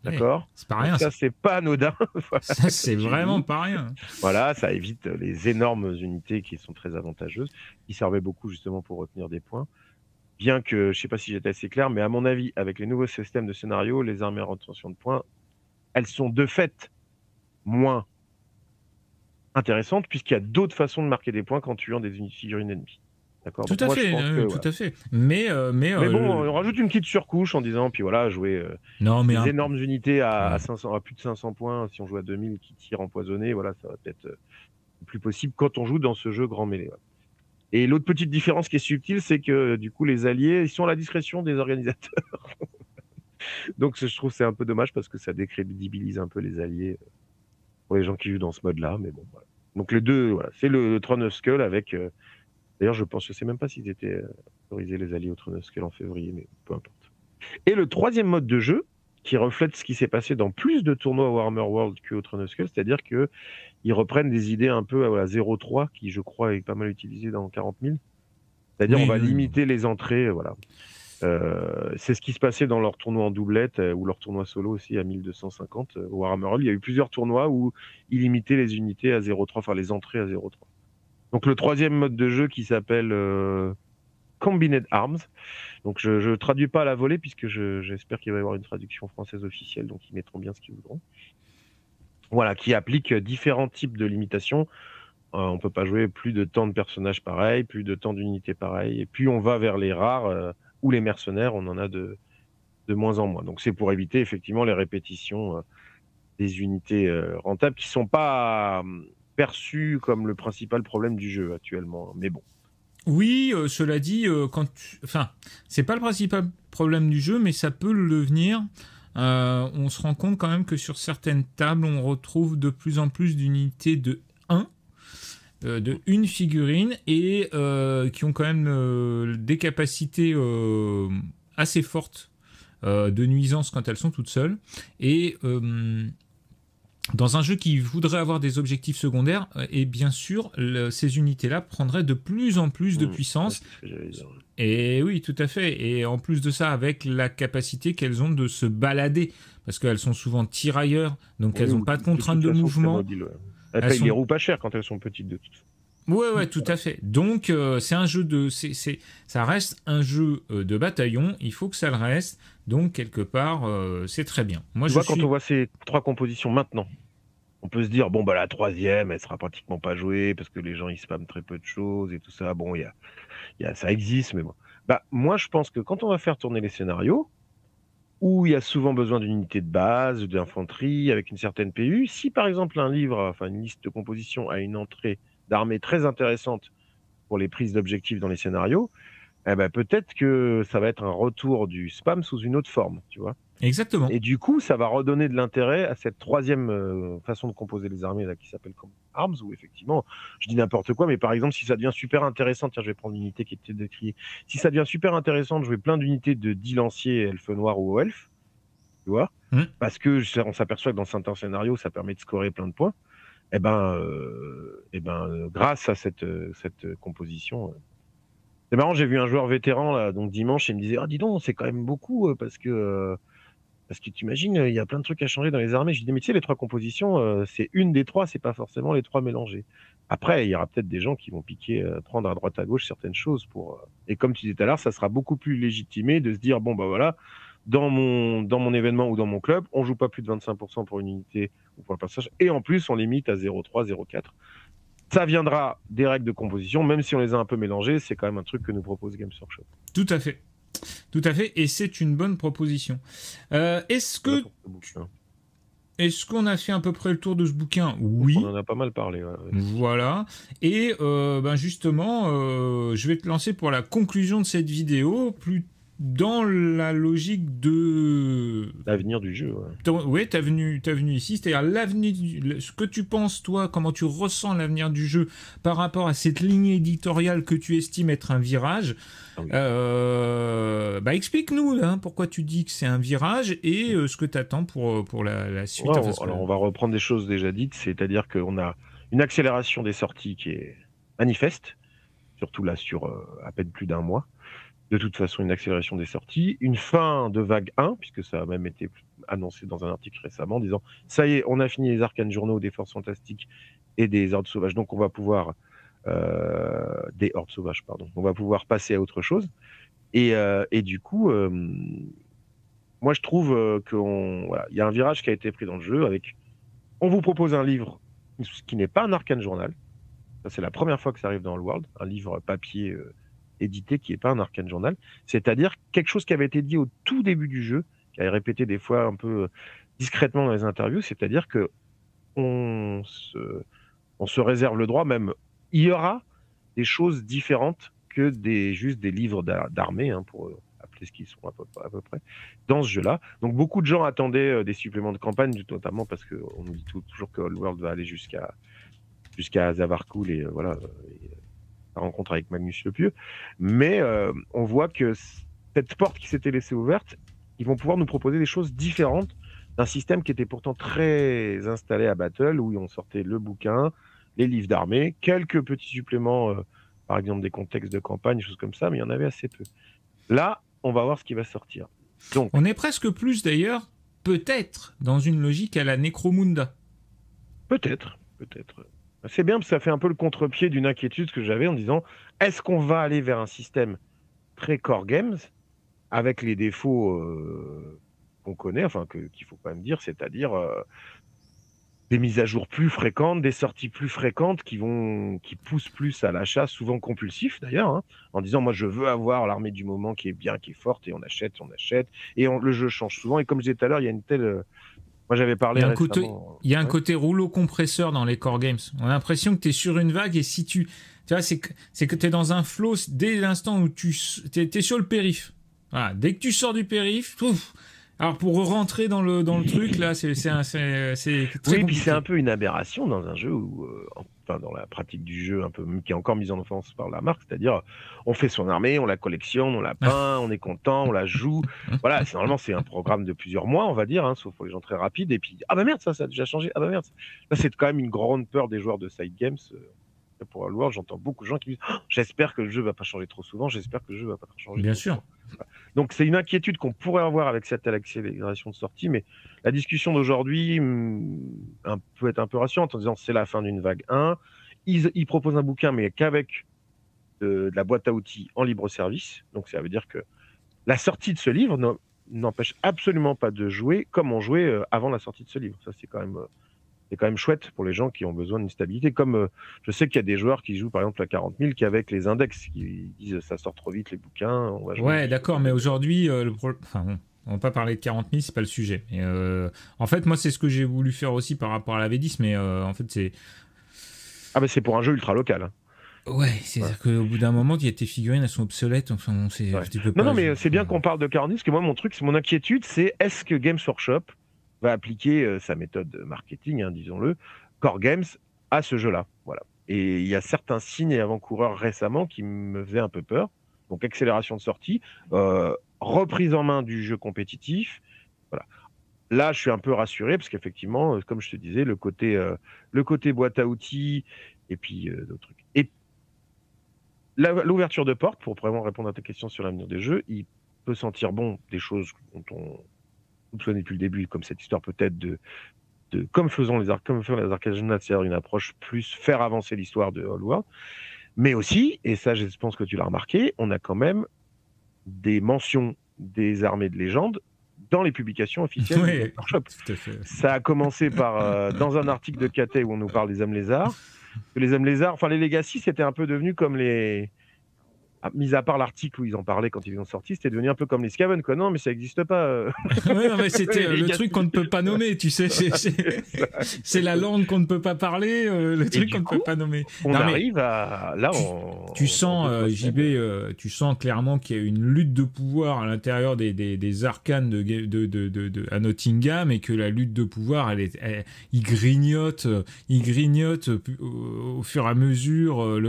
S2: D'accord.
S1: C'est pas rien.
S2: Ça, c'est pas anodin.
S1: Voilà, ça, c'est vraiment pas rien.
S2: Voilà, ça évite les énormes unités qui sont très avantageuses, qui servaient beaucoup justement pour retenir des points. Bien que, je sais pas si j'étais assez clair, mais à mon avis, avec les nouveaux systèmes de scénario, les armées à retention de points, elles sont de fait moins intéressantes, puisqu'il y a d'autres façons de marquer des poinins qu'en tuant des figurines ennemies.
S1: Tout à fait, tout à fait. Mais
S2: bon, on rajoute une petite surcouche en disant, puis voilà, jouer des énormes unités à plus de 500 points, si on joue à 2000 qui tirent empoisonnés, voilà, ça va peut-être plus possible quand on joue dans ce jeu grand mêlée. Ouais. Et l'autre petite différence qui est subtile, c'est que du coup, les alliés, ils sont à la discrétion des organisateurs. Donc je trouve que c'est un peu dommage parce que ça décrédibilise un peu les alliés pour les gens qui jouent dans ce mode-là, mais bon, voilà. Donc les deux, voilà, c'est le Throne of Skull avec... D'ailleurs, je sais même pas s'ils étaient autorisés les alliés au Throne of Skull en février, mais peu importe. Et le troisième mode de jeu, qui reflète ce qui s'est passé dans plus de tournois Warhammer World qu'au Throne of Skull, c'est-à-dire qu'ils reprennent des idées un peu à la 0.3, qui je crois est pas mal utilisé dans 40 000. C'est-à-dire on va limiter les entrées, voilà. C'est ce qui se passait dans leur tournoi en doublette ou leur tournoi solo aussi à 1250 au Warhammer World. Il y a eu plusieurs tournois où ils limitaient les unités à 0.3, enfin les entrées à 0.3. Donc le troisième mode de jeu qui s'appelle Combined Arms. Donc je traduis pas à la volée puisque j'espère qu'il va y avoir une traduction française officielle, donc ils mettront bien ce qu'ils voudront. Voilà, qui applique différents types de limitations. On peut pas jouer plus de tant de personnages pareils, plus de tant d'unités pareilles. Et puis on va vers les rares ou les mercenaires, on en a de moins en moins. Donc c'est pour éviter effectivement les répétitions des unités rentables qui sont pas perçu comme le principal problème du jeu actuellement, mais bon.
S1: Oui, cela dit, enfin, c'est pas le principal problème du jeu, mais ça peut le devenir. On se rend compte quand même que sur certaines tables, on retrouve de plus en plus d'unités de 1, de une figurine, et qui ont quand même des capacités assez fortes de nuisance quand elles sont toutes seules. Et dans un jeu qui voudrait avoir des objectifs secondaires, et bien sûr, ces unités-là prendraient de plus en plus de puissance. Et oui, tout à fait. Et en plus de ça, avec la capacité qu'elles ont de se balader, parce qu'elles sont souvent tirailleurs, donc elles n'ont pas de contrainte de mouvement.
S2: Elles payent les roues pas cher quand elles sont petites de toute façon.
S1: Ouais, tout à fait. Donc, c'est un jeu ça reste un jeu de bataillon. Il faut que ça le reste. Donc, quelque part, c'est très bien. Moi,
S2: quand on voit ces 3 compositions maintenant, on peut se dire, bon, la troisième, elle sera pratiquement pas jouée parce que les gens, ils spamment très peu de choses et tout ça. Bon, ça existe, mais bon. Moi, je pense que quand on va faire tourner les scénarios, où il y a souvent besoin d'une unité de base, d'infanterie, avec une certaine PU, si par exemple une liste de composition a une entrée d'armée très intéressante pour les prises d'objectifs dans les scénarios, peut-être que ça va être un retour du spam sous une autre forme, tu vois.
S1: Exactement.
S2: Et du coup, ça va redonner de l'intérêt à cette troisième façon de composer les armées là, qui s'appelle Arms, où effectivement, je dis n'importe quoi, mais par exemple, si ça devient super intéressant, tiens, je vais prendre l'unité qui était décriée, si ça devient super intéressant de jouer plein d'unités de 10 lanciers elfes noirs ou elfes, tu vois, parce que on s'aperçoit que dans certains scénarios, ça permet de scorer plein de points, grâce à cette composition. C'est marrant, j'ai vu un joueur vétéran là, donc dimanche, il me disait, dis donc, c'est quand même beaucoup parce que Parce que tu imagines, il y a plein de trucs à changer dans les armées. Je dis, mais tu sais, les 3 compositions, c'est une des 3, c'est pas forcément les 3 mélangées. Après, il y aura peut-être des gens qui vont piquer, prendre à droite à gauche certaines choses pour. Et comme tu disais tout à l'heure, ça sera beaucoup plus légitimé de se dire, bon, bah voilà, dans mon événement ou dans mon club, on joue pas plus de 25% pour une unité ou pour un personnage. Et en plus, on limite à 0,3, 0,4. Ça viendra des règles de composition, même si on les a un peu mélangées, c'est quand même un truc que nous propose Games Workshop.
S1: Tout à fait. Tout à fait, et c'est une bonne proposition. Est-ce qu'on a fait à peu près le tour de ce bouquin? Oui.
S2: On en a pas mal parlé. Ouais.
S1: Voilà. Et justement, je vais te lancer pour la conclusion de cette vidéo, plus dans la logique de
S2: l'avenir du jeu. Ouais.
S1: Oui, t'as venu ici, c'est-à-dire l'avenir, ce que tu penses toi, comment tu ressens l'avenir du jeu par rapport à cette ligne éditoriale que tu estimes être un virage. Oui. Explique-nous pourquoi tu dis que c'est un virage et ce que tu attends pour la suite.
S2: Ouais, alors on va reprendre des choses déjà dites, c'est-à-dire qu'on a une accélération des sorties qui est manifeste, surtout là sur à peine plus d'un mois. De toute façon, une accélération des sorties, une fin de vague 1, puisque ça a même été annoncé dans un article récemment, en disant « Ça y est, on a fini les arcanes journaux des forces fantastiques et des hordes sauvages, donc on va pouvoir... des hordes sauvages, pardon. On va pouvoir passer à autre chose. » Et du coup, moi je trouve qu'il y a un virage qui a été pris dans le jeu avec... On vous propose un livre qui n'est pas un arcane journal. Ça, c'est la première fois que ça arrive dans le World, un livre papier... édité qui n'est pas un arcane journal, c'est-à-dire quelque chose qui avait été dit au tout début du jeu, qui avait répété des fois un peu discrètement dans les interviews, c'est-à-dire que on se réserve le droit, même il y aura des choses différentes que juste des livres d'armée, pour appeler ce qu'ils sont à peu près, dans ce jeu-là. Donc beaucoup de gens attendaient des suppléments de campagne, notamment parce qu'on nous dit toujours que Old-World va aller jusqu'à Zavarkul et voilà. Rencontre avec Magnus Le Pieux, mais on voit que cette porte qui s'était laissée ouverte, ils vont pouvoir nous proposer des choses différentes d'un système qui était pourtant très installé à Battle, où on sortait le bouquin, les livres d'armée, quelques petits suppléments, par exemple des contextes de campagne, des choses comme ça, mais il y en avait assez peu. Là, on va voir ce qui va sortir. Donc,
S1: on est presque plus d'ailleurs, peut-être, dans une logique à la Necromunda.
S2: Peut-être. C'est bien parce que ça fait un peu le contre-pied d'une inquiétude que j'avais en disant est-ce qu'on va aller vers un système très core games avec les défauts qu'on connaît, qu'il faut quand même dire, c'est-à-dire des mises à jour plus fréquentes, des sorties plus fréquentes qui poussent plus à l'achat, souvent compulsif d'ailleurs, en disant moi je veux avoir l'armée du moment qui est bien, qui est forte, et on achète, et le jeu change souvent, et comme je disais tout à l'heure, il y a une telle... Moi, j'avais parlé récemment...
S1: Il y a un côté rouleau compresseur dans les core games. On a l'impression que tu es sur une vague et si tu vois, c'est que tu es dans un flow dès l'instant où tu es sur le périph'. Voilà. Dès que tu sors du périph', alors pour rentrer dans le truc, là, c'est très compliqué.
S2: Puis c'est un peu une aberration dans un jeu où... dans la pratique du jeu un peu qui est encore mise en offense par la marque, c'est-à-dire on fait son armée, on la collectionne, on la peint, on est content, on la joue. Voilà, normalement c'est un programme de plusieurs mois, on va dire, sauf pour les gens très rapides. Et puis merde, ça a déjà changé. Merde. Là c'est quand même une grande peur des joueurs de side games. Pour World, j'entends beaucoup de gens qui disent j'espère que le jeu va pas changer trop souvent, j'espère que le jeu va pas trop changer.
S1: Bien sûr.
S2: Voilà. Donc c'est une inquiétude qu'on pourrait avoir avec cette accélération de sortie, mais la discussion d'aujourd'hui peut être un peu rassurante en disant c'est la fin d'une vague 1. Ils proposent un bouquin, mais qu'avec de la boîte à outils en libre service. Donc ça veut dire que la sortie de ce livre n'empêche absolument pas de jouer comme on jouait avant la sortie de ce livre. Ça c'est quand même chouette pour les gens qui ont besoin d'une stabilité. Comme je sais qu'il y a des joueurs qui jouent par exemple à 40 000 qu'avec les index, qui disent ça sort trop vite les bouquins. On va jouer.
S1: Ouais, d'accord, mais aujourd'hui, on va pas parler de 40 000, c'est pas le sujet. Et, en fait, moi, c'est ce que j'ai voulu faire aussi par rapport à la V10, mais en fait, c'est...
S2: c'est pour un jeu ultra local.
S1: Ouais, c'est-à-dire qu'au bout d'un moment, il y a tes figurines, elles sont obsolètes. Enfin, c'est...
S2: Ouais. Non, mais c'est bien qu'on parle de 40 000, parce que moi, mon inquiétude, c'est est-ce que Games Workshop va appliquer sa méthode marketing, disons-le, Core Games, à ce jeu-là. Voilà. Et il y a certains signes et avant-coureurs récemment qui me faisaient un peu peur. Donc, accélération de sortie, reprise en main du jeu compétitif. Voilà. Là, je suis un peu rassuré, parce qu'effectivement, comme je te disais, le côté boîte à outils, et puis d'autres trucs. Et l'ouverture de porte, pour vraiment répondre à ta question sur l'avenir des jeux, il peut sentir bon des choses dont soupçonné depuis le début, comme cette histoire peut-être comme font les Arcana, c'est-à-dire une approche plus faire avancer l'histoire de Oddworld. Mais aussi, et ça je pense que tu l'as remarqué, on a quand même des mentions des armées de légende dans les publications officielles de Games Workshop.
S1: Tout à fait.
S2: Ça a commencé par dans un article de KT où on nous parle des hommes lézards. Les hommes lézards, enfin les Legacy, c'était un peu devenu comme les... mis à part l'article où ils en parlaient quand ils ont sorti, c'était devenu un peu comme les Skaven, quoi. Non, mais ça n'existe pas.
S1: Ouais, non, mais c'était le truc qu'on ne peut pas nommer, tu sais. C'est la langue qu'on ne peut pas parler, le truc qu'on ne peut pas nommer.
S2: On arrive à... Là,
S1: tu sens, JB, tu sens clairement qu'il y a une lutte de pouvoir à l'intérieur des arcanes à Nottingham, et que la lutte de pouvoir, il grignote au fur et à mesure,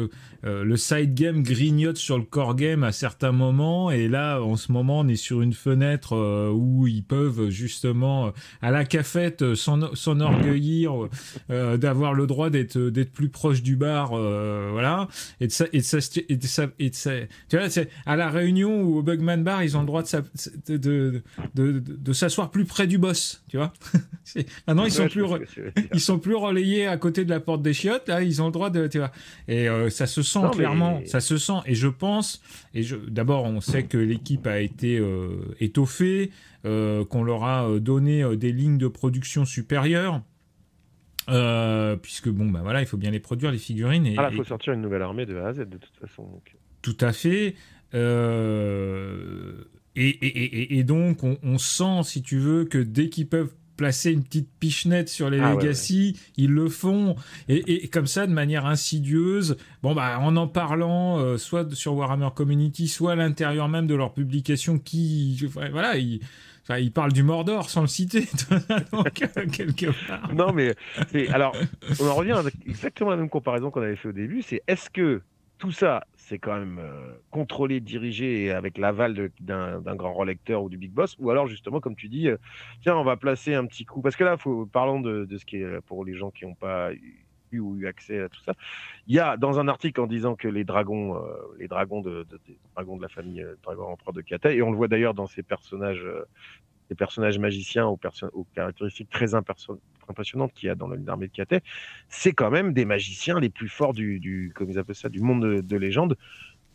S1: le side game grignote sur le core game à certains moments, et là en ce moment on est sur une fenêtre où ils peuvent justement à la cafette s'enorgueillir d'avoir le droit d'être plus proche du bar, voilà, et de ça, tu vois, c'est à la Réunion ou au Bugman Bar, ils ont le droit de s'asseoir plus près du boss, tu vois. Maintenant ils sont plus relayés à côté de la porte des chiottes, là ils ont le droit de, tu vois, et ça se sent clairement, ça se sent, et je pense, d'abord on sait que l'équipe a été étoffée, qu'on leur a donné des lignes de production supérieures, puisque bon bah voilà, il faut bien les produire, les figurines, et
S2: il faut sortir une nouvelle armée de A à Z de toute façon, donc.
S1: Tout à fait, et donc on sent, si tu veux, que dès qu'ils peuvent placer une petite pichenette sur les Legacy, ouais. Ils le font, et comme ça, de manière insidieuse, bon bah en parlant, soit sur Warhammer Community, soit à l'intérieur même de leur publication, voilà, ils parlent du Mordor sans le citer, donc, quelque part.
S2: Non, mais alors, on en revient à exactement la même comparaison qu'on avait fait au début, c'est est-ce que tout ça, c'est quand même contrôlé, dirigé, et avec l'aval d'un grand relecteur ou du big boss, ou alors justement, comme tu dis, tiens, on va placer un petit coup, parce que là, parlons de ce qui est pour les gens qui n'ont pas eu ou eu accès à tout ça. Il y a dans un article en disant que les dragons de la famille Dragon Empereur de Cathay, et on le voit d'ailleurs dans ces personnages magiciens aux caractéristiques très impressionnantes qu'il y a dans l'armée de Cathay, c'est quand même des magiciens les plus forts comme ils appellent ça, du monde de légende,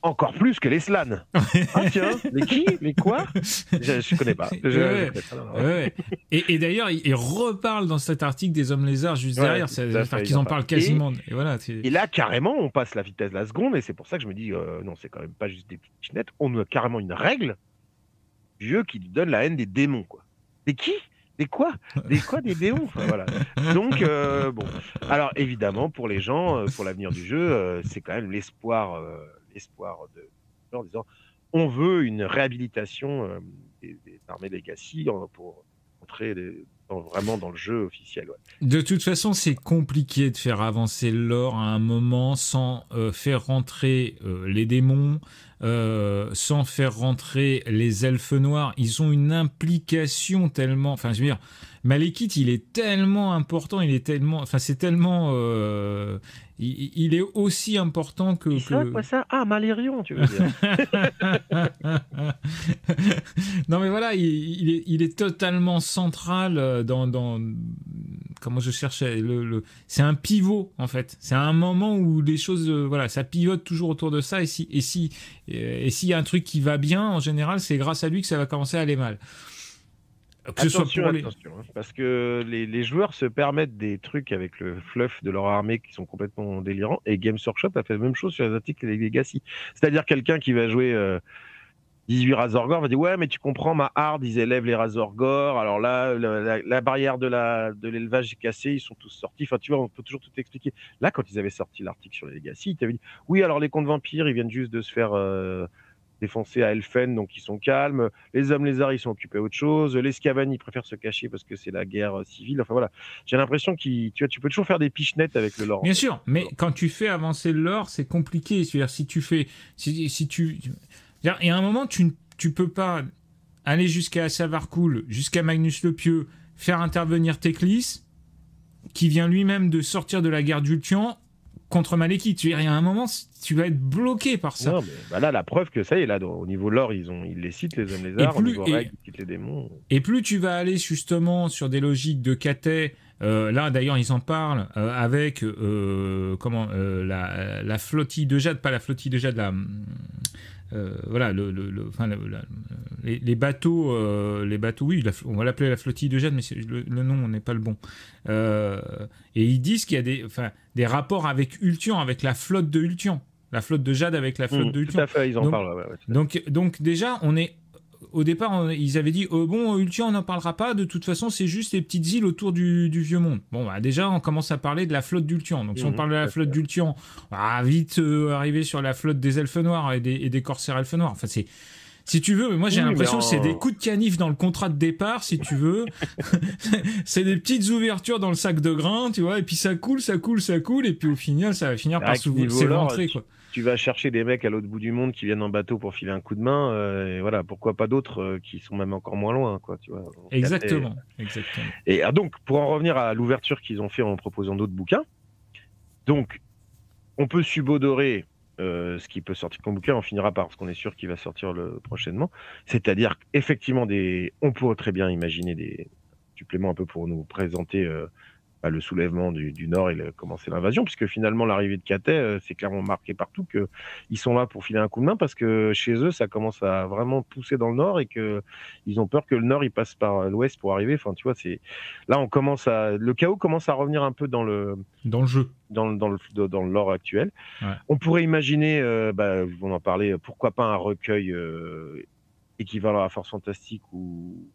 S2: encore plus que les Slans. Ah tiens, les qui? Les quoi? Je connais pas.
S1: Et d'ailleurs, ils reparlent dans cet article des hommes lézards juste derrière, c'est-à-dire qu'ils en parlent quasiment. Et voilà.
S2: Et là, carrément, on passe la vitesse de la seconde, et c'est pour ça que je me dis, non, c'est quand même pas juste des petites chinettes, on a carrément une règle du jeu qui lui donne la haine des démons, quoi. Des qui? Des quoi? Des démons, enfin, voilà. Donc, bon. Alors, évidemment, pour les gens, pour l'avenir du jeu, c'est quand même l'espoir de en disant, on veut une réhabilitation des armées Legacy pour entrer vraiment dans le jeu officiel. Ouais.
S1: De toute façon, c'est compliqué de faire avancer le lore à un moment sans faire rentrer les démons, sans faire rentrer les elfes noirs. Ils ont une implication tellement... Enfin, je veux dire, Malekith, il est tellement important, c'est tellement... il est aussi important que...
S2: Ça, quoi ça? Ah, Malérion, tu veux dire.
S1: Non, mais voilà, il est totalement central dans comment je cherchais c'est un pivot, en fait. C'est un moment où les choses, voilà, ça pivote toujours autour de ça, et s'il y a un truc qui va bien, en général, c'est grâce à lui que ça va commencer à aller mal.
S2: Attention, parce que les joueurs se permettent des trucs avec le fluff de leur armée qui sont complètement délirants, et Games Workshop a fait la même chose sur les articles et les Legacy. C'est-à-dire quelqu'un qui va jouer 18 Razorgore va dire ouais, mais tu comprends, ma hard, ils élèvent les Razorgore, alors là la barrière de l'élevage est cassée, ils sont tous sortis, enfin tu vois, on peut toujours tout expliquer. Là, quand ils avaient sorti l'article sur les Legacy, ils t'avaient dit oui, alors les contes vampires, ils viennent juste de se faire défoncés à Elfen, donc ils sont calmes. Les hommes lézards, ils sont occupés à autre chose. Les Skaven, ils préfèrent se cacher parce que c'est la guerre civile. Enfin voilà, j'ai l'impression tu peux toujours faire des pichenettes avec le lore.
S1: Bien sûr, mais quand tu fais avancer le lore, c'est compliqué. C'est-à-dire et à un moment, tu peux pas aller jusqu'à Savarkul, jusqu'à Magnus le Pieux, faire intervenir Teclis, qui vient lui-même de sortir de la guerre d'Ultian, contre Malekith. Tu veux dire, il y a un moment, tu vas être bloqué par ça.
S2: Non, mais bah là, la preuve que ça y est, là, au niveau lore, ils les citent, les hommes lézards, au niveau règles, ils citent les démons.
S1: Et plus tu vas aller justement sur des logiques de Cathay, là d'ailleurs ils en parlent avec la flottille de jade, pas la flottille de jade, voilà, les bateaux, oui, on va l'appeler la flottille de jade, mais le nom n'est pas le bon. Et ils disent qu'il y a des rapports avec Ultian, avec la flotte de Ultian, la flotte de jade avec la flotte de Ultian.
S2: Tout à fait, ils en parlent. Ouais,
S1: donc déjà, au départ, ils avaient dit bon, Ultian, on n'en parlera pas. De toute façon, c'est juste les petites îles autour du vieux monde. Bon, bah, déjà, on commence à parler de la flotte d'Ultian. Donc, si on parle de la flotte d'Ultian, on va vite arriver sur la flotte des elfes noirs et des corsaires elfes noirs. Enfin, si tu veux, mais moi j'ai l'impression que c'est des coups de canif dans le contrat de départ, si tu veux. C'est des petites ouvertures dans le sac de grains, tu vois, et puis ça coule, et puis au final, ça va finir par s'éventrer, quoi.
S2: Tu vas chercher des mecs à l'autre bout du monde qui viennent en bateau pour filer un coup de main, et voilà, pourquoi pas d'autres qui sont même encore moins loin, quoi, tu vois.
S1: Exactement.
S2: Et donc, pour en revenir à l'ouverture qu'ils ont fait en proposant d'autres bouquins, donc, on peut subodorer ce qui peut sortir comme bouquin, on finira par ce qu'on est sûr qu'il va sortir prochainement, c'est-à-dire qu'effectivement, on pourrait très bien imaginer des suppléments un peu pour nous présenter le soulèvement du Nord et commencer l'invasion, puisque finalement l'arrivée de Cathay, c'est clairement marqué partout qu'ils sont là pour filer un coup de main, parce que chez eux, ça commence à vraiment pousser dans le Nord et qu'ils ont peur que le Nord il passe par l'Ouest pour arriver. Enfin, tu vois, là le chaos commence à revenir un peu dans le
S1: jeu,
S2: dans le lore actuel.
S1: Ouais.
S2: On pourrait imaginer, on en parlait, pourquoi pas un recueil équivalent à Force Fantastique ou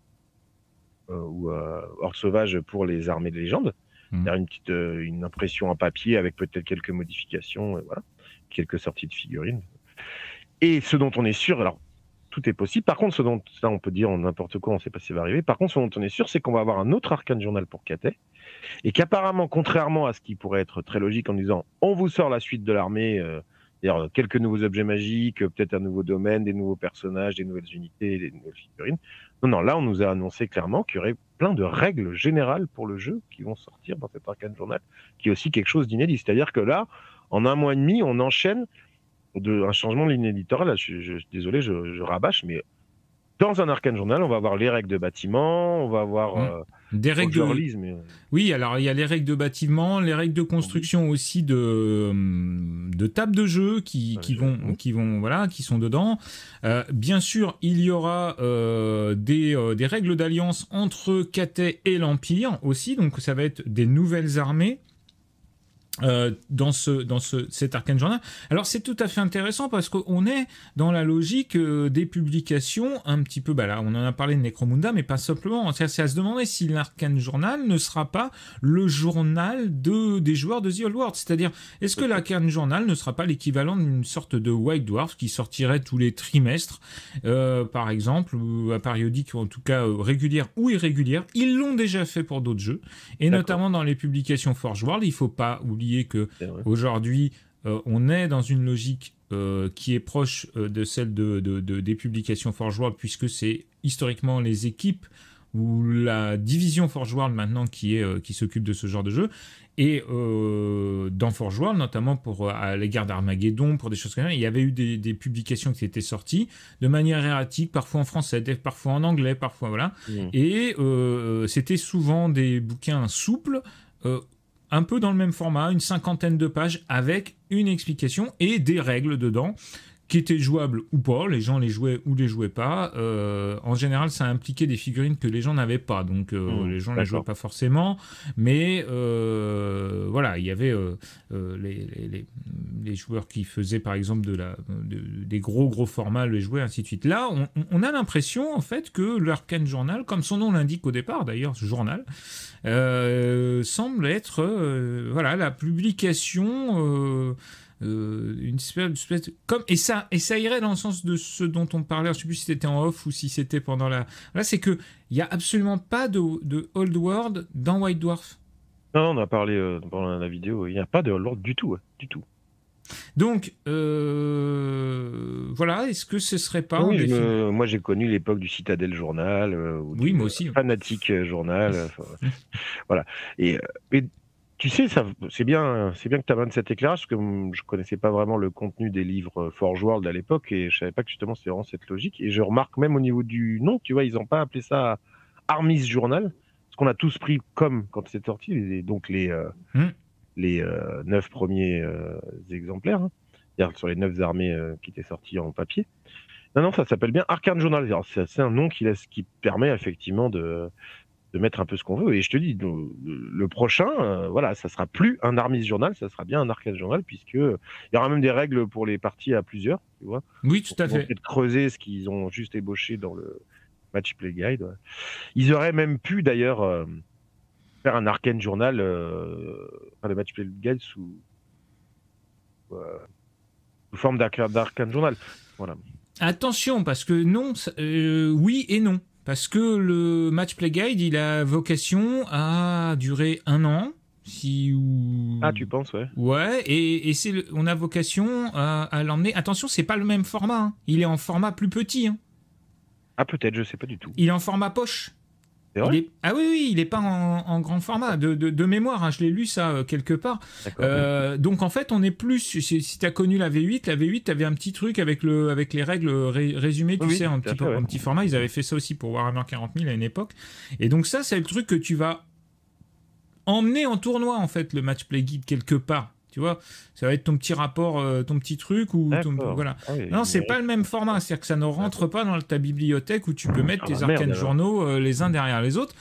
S2: Horde Sauvage pour les armées de légende. Une impression en papier avec peut-être quelques modifications, voilà, quelques sorties de figurines. Et ce dont on est sûr, alors tout est possible. Par contre, ça on peut dire n'importe quoi, on ne sait pas si ça va arriver. Par contre, ce dont on est sûr, c'est qu'on va avoir un autre arcane journal pour Cathay, et qu'apparemment, contrairement à ce qui pourrait être très logique en disant on vous sort la suite de l'armée, c'est-à-dire quelques nouveaux objets magiques, peut-être un nouveau domaine, des nouveaux personnages, des nouvelles unités, des nouvelles figurines. Non, là, on nous a annoncé clairement qu'il y aurait plein de règles générales pour le jeu qui vont sortir dans cet arcane journal, qui est aussi quelque chose d'inédit. C'est-à-dire que là, en 1 mois et demi, on enchaîne un changement de ligne éditoriale. Là, désolé, je rabâche, mais dans un arcane journal, on va avoir les règles de bâtiment, on va avoir
S1: des règles Oui, alors il y a les règles de bâtiment, les règles de construction aussi de tables de jeu qui sont dedans. Bien sûr, il y aura des règles d'alliance entre Cathay et l'Empire aussi, donc ça va être des nouvelles armées. Dans cet arcane journal. Alors c'est tout à fait intéressant parce qu'on est dans la logique des publications un petit peu, là on en a parlé de Necromunda, mais pas simplement. C'est à se demander si l'arcane journal ne sera pas le journal des joueurs de The Old World. C'est-à-dire, est-ce que l'arcane journal ne sera pas l'équivalent d'une sorte de White Dwarf qui sortirait tous les trimestres, par exemple, ou à périodique, ou en tout cas régulière ou irrégulière. Ils l'ont déjà fait pour d'autres jeux, et notamment dans les publications Forge World. Il ne faut pas oublier que aujourd'hui on est dans une logique qui est proche de celle des publications Forge World, puisque c'est historiquement les équipes ou la division Forge World maintenant qui s'occupe de ce genre de jeu. Et dans Forge World, notamment pour les guerres d'Armageddon, pour des choses comme ça, il y avait eu des publications qui étaient sorties de manière erratique, parfois en français, parfois en anglais, parfois voilà. Et c'était souvent des bouquins souples, un peu dans le même format, une 50aine de pages avec une explication et des règles dedans qui étaient jouables ou pas, les gens les jouaient ou les jouaient pas. En général, ça impliquait des figurines que les gens n'avaient pas, donc les gens les jouaient pas forcément, mais voilà, il y avait les joueurs qui faisaient par exemple des gros formats, les jouaient, ainsi de suite. Là, on a l'impression en fait que l'Arcane Journal, comme son nom l'indique au départ d'ailleurs, ce journal, semble être la publication une espèce comme et ça irait dans le sens de ce dont on parlait, je ne sais plus si c'était en off ou si c'était pendant là c'est que il y a absolument pas de Old World dans White Dwarf.
S2: Non, on a parlé pendant la vidéo, il n'y a pas de Old World du tout.
S1: Donc voilà, est-ce que ce serait pas
S2: moi j'ai connu l'époque du Citadel Journal,
S1: oui, moi aussi,
S2: Fanatic Journal, voilà, et Tu sais, c'est bien que tu amènes cet éclairage, parce que je connaissais pas vraiment le contenu des livres Forge World à l'époque, et je savais pas que justement c'était vraiment cette logique. Et je remarque même au niveau du nom, tu vois, ils ont pas appelé ça Armis Journal, ce qu'on a tous pris comme quand c'est sorti, donc
S1: Hmm.
S2: les 9 premiers exemplaires, hein, c'est-à-dire sur les 9 armées qui étaient sorties en papier. Non, ça s'appelle bien Arcane Journal. Alors, c'est un nom qui permet effectivement de mettre un peu ce qu'on veut. Et je te dis, le prochain, voilà, ça sera plus un Armis Journal, ça sera bien un Arcane Journal, puisque il y aura même des règles pour les parties à plusieurs, tu vois.
S1: Oui, tout
S2: Donc,
S1: à
S2: ils vont
S1: fait.
S2: peut-être creuser ce qu'ils ont juste ébauché dans le Match Play Guide. Ouais. Ils auraient même pu d'ailleurs faire un Arcane Journal, le Match Play Guide sous forme d'Arcane Journal. Voilà.
S1: Attention, parce que non, oui et non. Parce que le Match Play Guide, il a vocation à durer 1 an.
S2: Ah, tu penses, ouais.
S1: Ouais, et on a vocation à l'emmener. Attention, c'est pas le même format. Hein. Il est en format plus petit. Hein.
S2: Ah, peut-être, je sais pas du tout.
S1: Il est en format poche.
S2: C'est vrai ?
S1: Ah oui, il est pas en grand format. De mémoire, hein, je l'ai lu ça quelque part. Donc en fait, on est plus. Si tu as connu la V8, tu avais un petit truc avec les règles résumées, tu sais, un petit format. Ils avaient fait ça aussi pour Warhammer 40 000 à une époque. Et donc ça, c'est le truc que tu vas emmener en tournoi, en fait, le Match Play Guide quelque part. Tu vois, ça va être ton petit rapport, ton petit truc ou voilà. Ah oui, non, c'est pas le même format, c'est-à-dire que ça ne rentre pas dans ta bibliothèque où tu peux mettre tes arcanes journaux les uns derrière les autres.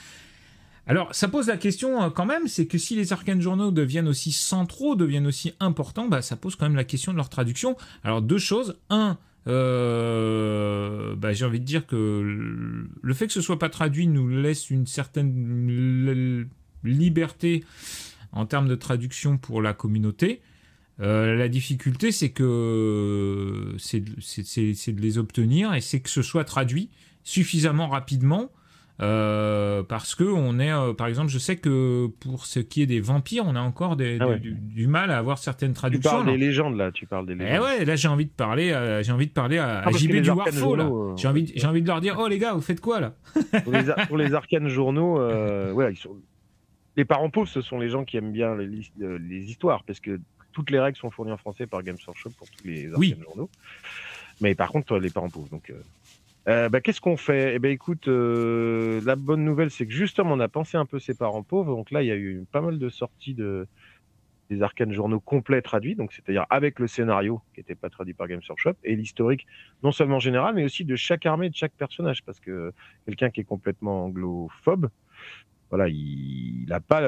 S1: Alors, ça pose la question quand même, c'est que si les arcanes journaux deviennent aussi centraux, deviennent aussi importants, bah, ça pose quand même la question de leur traduction. Alors, 2 choses. J'ai envie de dire que le fait que ce soit pas traduit nous laisse une certaine liberté en termes de traduction pour la communauté. La difficulté, c'est que c'est de les obtenir et c'est que ce soit traduit suffisamment rapidement parce que on est, par exemple, je sais que pour ce qui est des vampires, on a encore du mal à avoir certaines traductions.
S2: Tu parles des légendes là,
S1: Eh ouais, là j'ai envie de parler à JB du Warfo là. J'ai envie de leur dire, oh les gars, vous faites quoi là?
S2: Pour les arcanes journaux, ouais, les parents pauvres, ce sont les gens qui aiment bien les histoires, parce que toutes les règles sont fournies en français par Games Workshop pour tous les arcanes journaux. Mais par contre, les parents pauvres. Donc, qu'est-ce qu'on fait ? Eh ben, écoute, la bonne nouvelle, c'est que justement, on a pensé un peu ces parents pauvres. Donc là, il y a eu pas mal de sorties des arcanes journaux complets traduits, donc c'est-à-dire avec le scénario qui n'était pas traduit par Games Workshop et l'historique, non seulement général, mais aussi de chaque armée, de chaque personnage, parce que quelqu'un qui est complètement anglophobe, voilà, il n'a pas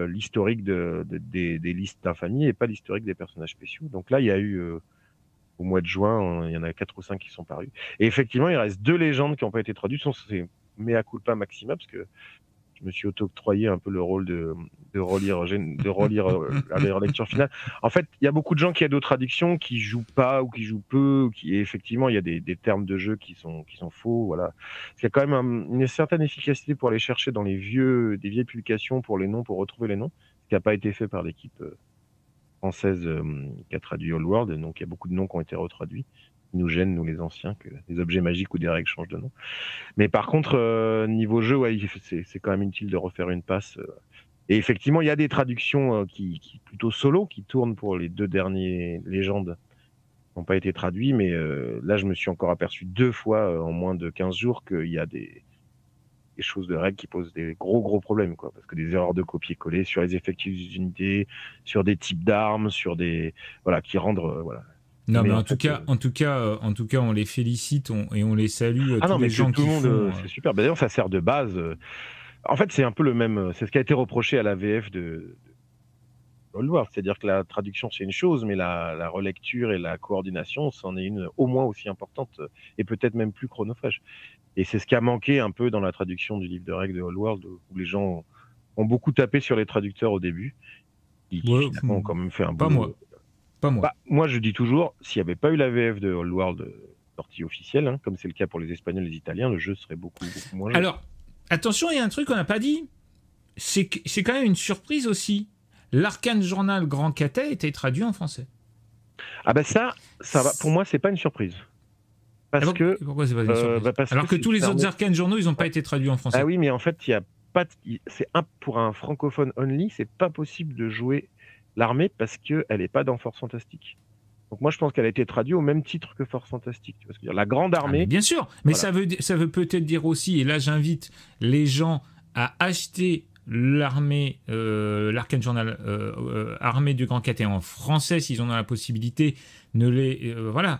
S2: l'historique des listes d'infamie et pas l'historique des personnages spéciaux. Donc là, il y a eu, au mois de juin, il y en a 4 ou 5 qui sont parus. Et effectivement, il reste 2 légendes qui n'ont pas été traduites. C'est mea culpa maxima, parce que je me suis auto-octroyé un peu le rôle de relire la relecture finale. En fait, il y a beaucoup de gens qui aident aux traductions, qui jouent pas ou qui jouent peu, et effectivement, il y a des termes de jeu qui sont faux. Voilà. Il y a quand même une certaine efficacité pour aller chercher dans des vieilles publications pour les noms, pour retrouver les noms, ce qui n'a pas été fait par l'équipe française qui a traduit Old World. Donc, il y a beaucoup de noms qui ont été retraduits. Qui nous gênent, nous les anciens, que des objets magiques ou des règles changent de nom. Mais par contre, niveau jeu, ouais, c'est quand même utile de refaire une passe. Et effectivement, il y a des traductions qui plutôt solo, qui tournent pour les 2 derniers légendes qui n'ont pas été traduits. Mais là, je me suis encore aperçu 2 fois en moins de 15 jours qu'il y a des choses de règles qui posent des gros problèmes, quoi, parce que des erreurs de copier-coller sur les effectifs des unités, sur des types d'armes, sur des qui rendent voilà.
S1: Non, mais en tout cas, on les félicite et on les salue.
S2: Ah non, mais
S1: les gens
S2: tout le monde, c'est super. D'ailleurs, ça sert de base. En fait, c'est un peu le même. C'est ce qui a été reproché à la VF de Old World, c'est-à-dire que la traduction c'est une chose, mais la relecture et la coordination, c'en est une au moins aussi importante et peut-être même plus chronophage. Et c'est ce qui a manqué un peu dans la traduction du livre de règles de Old World, où les gens ont beaucoup tapé sur les traducteurs au début, qui finalement ont quand même fait un boulot.
S1: Pas moi.
S2: Moi, je dis toujours, s'il n'y avait pas eu la VF de Old World sortie officielle, hein, comme c'est le cas pour les Espagnols et les Italiens, le jeu serait beaucoup moins joli.
S1: Alors, attention, il y a un truc qu'on n'a pas dit. C'est quand même une surprise aussi. L'Arcane Journal Grand Catet a été traduit en français.
S2: Ah ben ça va. Pour moi, c'est pas une surprise. Pourquoi
S1: c'est pas une surprise alors que tous les autres Arcane Journaux, ils n'ont pas été traduits en français.
S2: Ah oui, mais en fait, il y a pas, pour un francophone only, c'est pas possible de jouer l'armée parce qu'elle n'est pas dans Force Fantastique. Donc moi, je pense qu'elle a été traduite au même titre que Force Fantastique. Tu vois ce que je veux dire, la grande armée.
S1: Mais bien sûr, mais
S2: voilà.
S1: ça veut peut-être dire aussi, et là j'invite les gens à acheter l'armée, l'Arcane Journal armée du Grand Caté en français s'ils en ont la possibilité. Ne les voilà.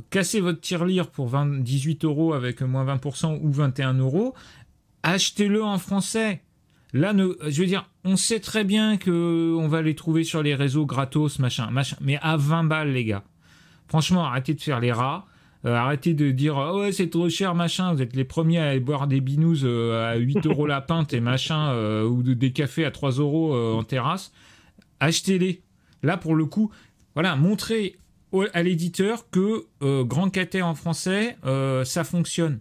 S1: Cassez votre tirelire pour 18 € avec moins 20% ou 21 €. Achetez-le en français. Là, je veux dire, on sait très bien qu'on va les trouver sur les réseaux gratos, machin, mais à 20 balles, les gars. Franchement, arrêtez de faire les rats. Arrêtez de dire oh ouais, c'est trop cher, machin. Vous êtes les premiers à aller boire des binous à 8 € la pinte et machin, ou des cafés à 3 € en terrasse. Achetez-les. Là, pour le coup, voilà, montrez à l'éditeur que Grand Caté en français, ça fonctionne.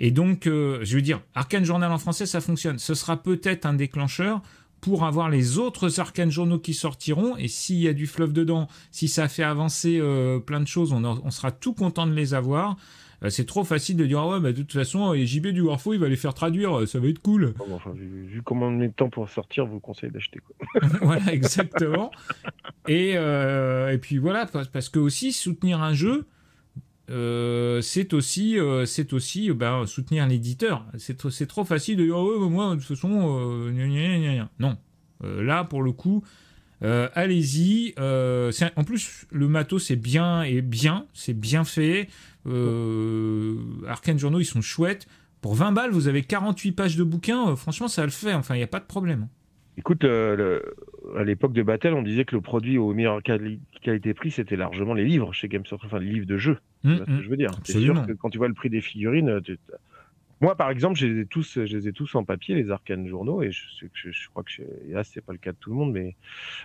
S1: Et donc, je veux dire, Arcane Journal en français, ça fonctionne. Ce sera peut-être un déclencheur pour avoir les autres Arcane Journaux qui sortiront. Et s'il y a du fluff dedans, si ça fait avancer plein de choses, on sera tout content de les avoir. C'est trop facile de dire ah ouais, bah, de toute façon, JB du Warfo, il va les faire traduire, ça va être cool.
S2: Bon, enfin, vu comment on met de temps pour sortir, je vous conseille d'acheter, quoi.
S1: Voilà, exactement. Et puis voilà, parce que aussi, soutenir un jeu, c'est aussi soutenir l'éditeur. C'est trop facile de dire oh, ouais, moi de toute façon non. Là pour le coup, allez-y. En plus le matos c'est bien fait. Arcane Journaux ils sont chouettes. Pour 20 balles vous avez 48 pages de bouquins. Franchement ça le fait. Enfin il y a pas de problème.
S2: Écoute, à l'époque de Battle, on disait que le produit au meilleur qualité-prix, c'était largement les livres chez Games Workshop, enfin les livres de jeux. Tu vois ce que je veux dire. C'est sûr que quand tu vois le prix des figurines, moi par exemple, je les ai tous en papier, les Arcane Journaux, et je crois que là, c'est pas le cas de tout le monde, mais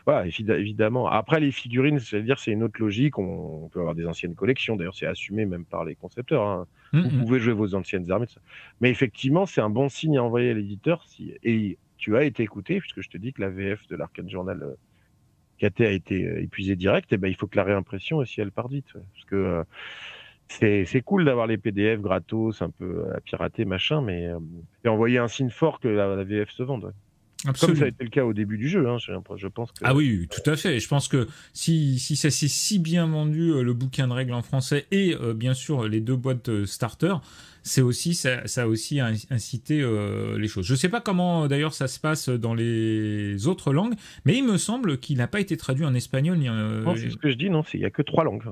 S2: voilà, évidemment. Après les figurines, c'est-à-dire c'est une autre logique. On peut avoir des anciennes collections. D'ailleurs, c'est assumé même par les concepteurs. Hein. Vous pouvez jouer vos anciennes armées. Mais effectivement, c'est un bon signe à envoyer à l'éditeur et tu as été écouté, puisque je te dis que la VF de l'Arcane Journal KT a été épuisée direct, et ben il faut que la réimpression aussi elle parte vite. Parce que c'est cool d'avoir les PDF gratos, un peu à pirater, machin, mais et envoyer un signe fort que la VF se vende. Ouais. Absolument. Comme ça a été le cas au début du jeu, hein, je pense que...
S1: Ah oui, tout à fait. Je pense que si ça s'est si bien vendu, le bouquin de règles en français et bien sûr les 2 boîtes starter, ça a aussi incité les choses. Je ne sais pas comment d'ailleurs ça se passe dans les autres langues, mais il me semble qu'il n'a pas été traduit en espagnol.
S2: Non, c'est ce que je dis, non, il n'y a que 3 langues.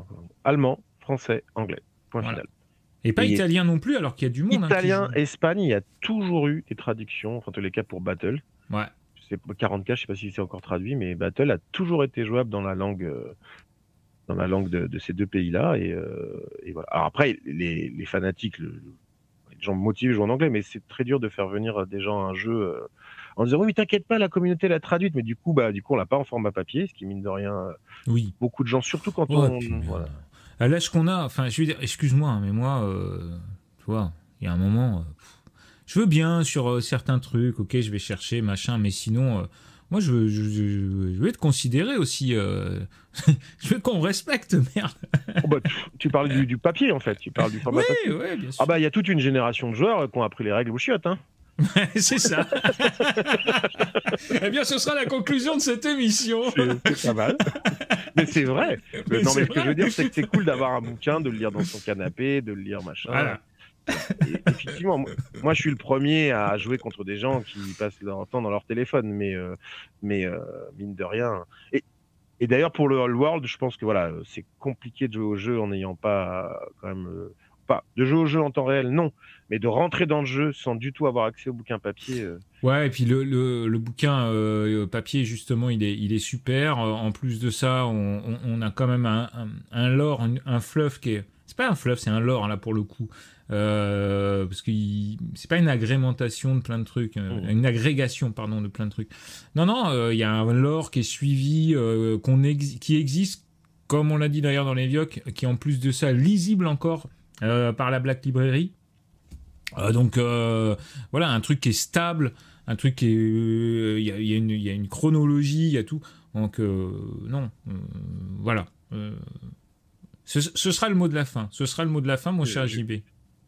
S2: Allemand, français, anglais. Point final.
S1: Et pas italien non plus, alors qu'il y a du monde.
S2: Italien, Espagne, il y a toujours eu des traductions, enfin, en tous les cas pour Battle.
S1: Ouais.
S2: C'est 40K, je ne sais pas si c'est encore traduit, mais Battle a toujours été jouable dans la langue de ces 2 pays-là. Et voilà. Alors après, les fanatiques, les gens motivés jouent en anglais, mais c'est très dur de faire venir des gens à un jeu en disant oui, mais t'inquiète pas, la communauté l'a traduite, mais du coup, on l'a pas en format papier, ce qui mine de rien.
S1: Oui.
S2: Beaucoup de gens, surtout quand
S1: voilà. À l'âge qu'on a, enfin, je veux dire, excuse-moi, hein, mais moi, tu vois, il y a un moment, je veux bien sur certains trucs, ok, je vais chercher, machin, mais sinon, moi, je veux être considéré aussi. Je veux qu'on me respecte, merde.
S2: Oh bah, tu parles du papier, en fait. Tu parles du format papier.
S1: Oui, bien sûr.
S2: Ah bah, il y a toute une génération de joueurs qui ont appris les règles aux chiottes, hein.
S1: C'est ça. Eh bien, ce sera la conclusion de cette émission.
S2: C'est pas mal. Mais c'est vrai. Mais ce que je veux dire, c'est que c'est cool d'avoir un bouquin, de le lire dans son canapé, de le lire machin.
S1: Voilà.
S2: Et effectivement, moi, je suis le premier à jouer contre des gens qui passent leur temps dans leur téléphone, mais mine de rien. Et d'ailleurs, pour le World, je pense que voilà, c'est compliqué de jouer au jeu en n'ayant pas quand même. Pas de jouer au jeu en temps réel, non, mais de rentrer dans le jeu sans du tout avoir accès au bouquin papier.
S1: Ouais, et puis le bouquin papier, justement, il est super. En plus de ça, on a quand même un lore, un fluff qui est... C'est pas un fluff, c'est un lore, là, pour le coup. Parce que c'est pas une agrémentation de plein de trucs, une agrégation, pardon, de plein de trucs. Non, il y a un lore qui est suivi, qui existe, comme on l'a dit d'ailleurs dans les Vioc, qui est en plus de ça lisible encore par la Black Library. Donc voilà, un truc qui est stable, un truc qui est... Il y a une chronologie, il y a tout. Donc non, voilà. Ce sera le mot de la fin. Ce sera le mot de la fin, mon cher JB.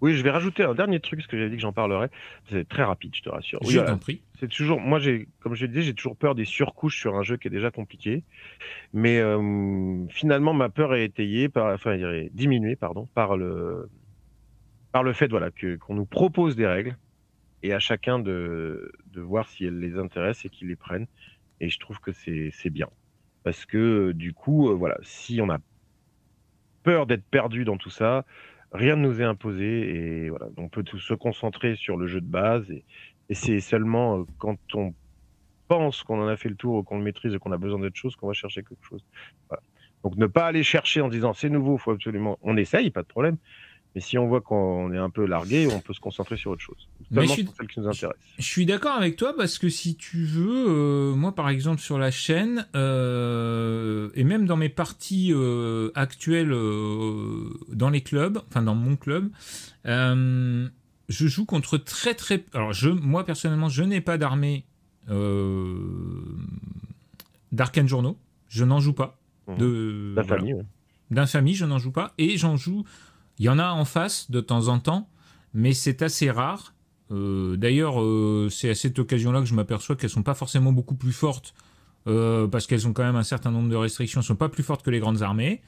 S2: Oui, je vais rajouter un dernier truc, parce que j'avais dit que j'en parlerais. C'est très rapide, je te rassure. Oui,
S1: Je t'en prie.
S2: c'est toujours, moi, comme je le disais, j'ai toujours peur des surcouches sur un jeu qui est déjà compliqué. Mais finalement, ma peur est étayée enfin, est diminuée, pardon, par le fait, voilà, qu'on nous propose des règles et à chacun de voir si elles les intéressent et qu'ils les prennent. Et je trouve que c'est bien. Parce que du coup, voilà, si on a peur d'être perdu dans tout ça, rien ne nous est imposé et voilà, on peut tout se concentrer sur le jeu de base et c'est seulement quand on pense qu'on en a fait le tour ou qu'on le maîtrise et qu'on a besoin d'autre chose qu'on va chercher quelque chose. Voilà. Donc ne pas aller chercher en disant c'est nouveau, faut absolument. On essaye, pas de problème. Mais si on voit qu'on est un peu largué, on peut se concentrer sur autre chose.
S1: Mais
S2: Seulement sur celle qui nous intéresse.
S1: je suis d'accord avec toi parce que si tu veux, moi par exemple sur la chaîne, et même dans mes parties actuelles dans les clubs, enfin dans mon club, je joue contre très... Alors moi personnellement, je n'ai pas d'armée d'arcanes journaux, je n'en joue pas.
S2: D'infamie, ouais.
S1: D'infamie, je n'en joue pas. Et j'en joue... Il y en a en face de temps en temps, mais c'est assez rare. D'ailleurs, c'est à cette occasion-là que je m'aperçois qu'elles sont pas forcément beaucoup plus fortes, parce qu'elles ont quand même un certain nombre de restrictions. Elles sont pas plus fortes que les grandes armées.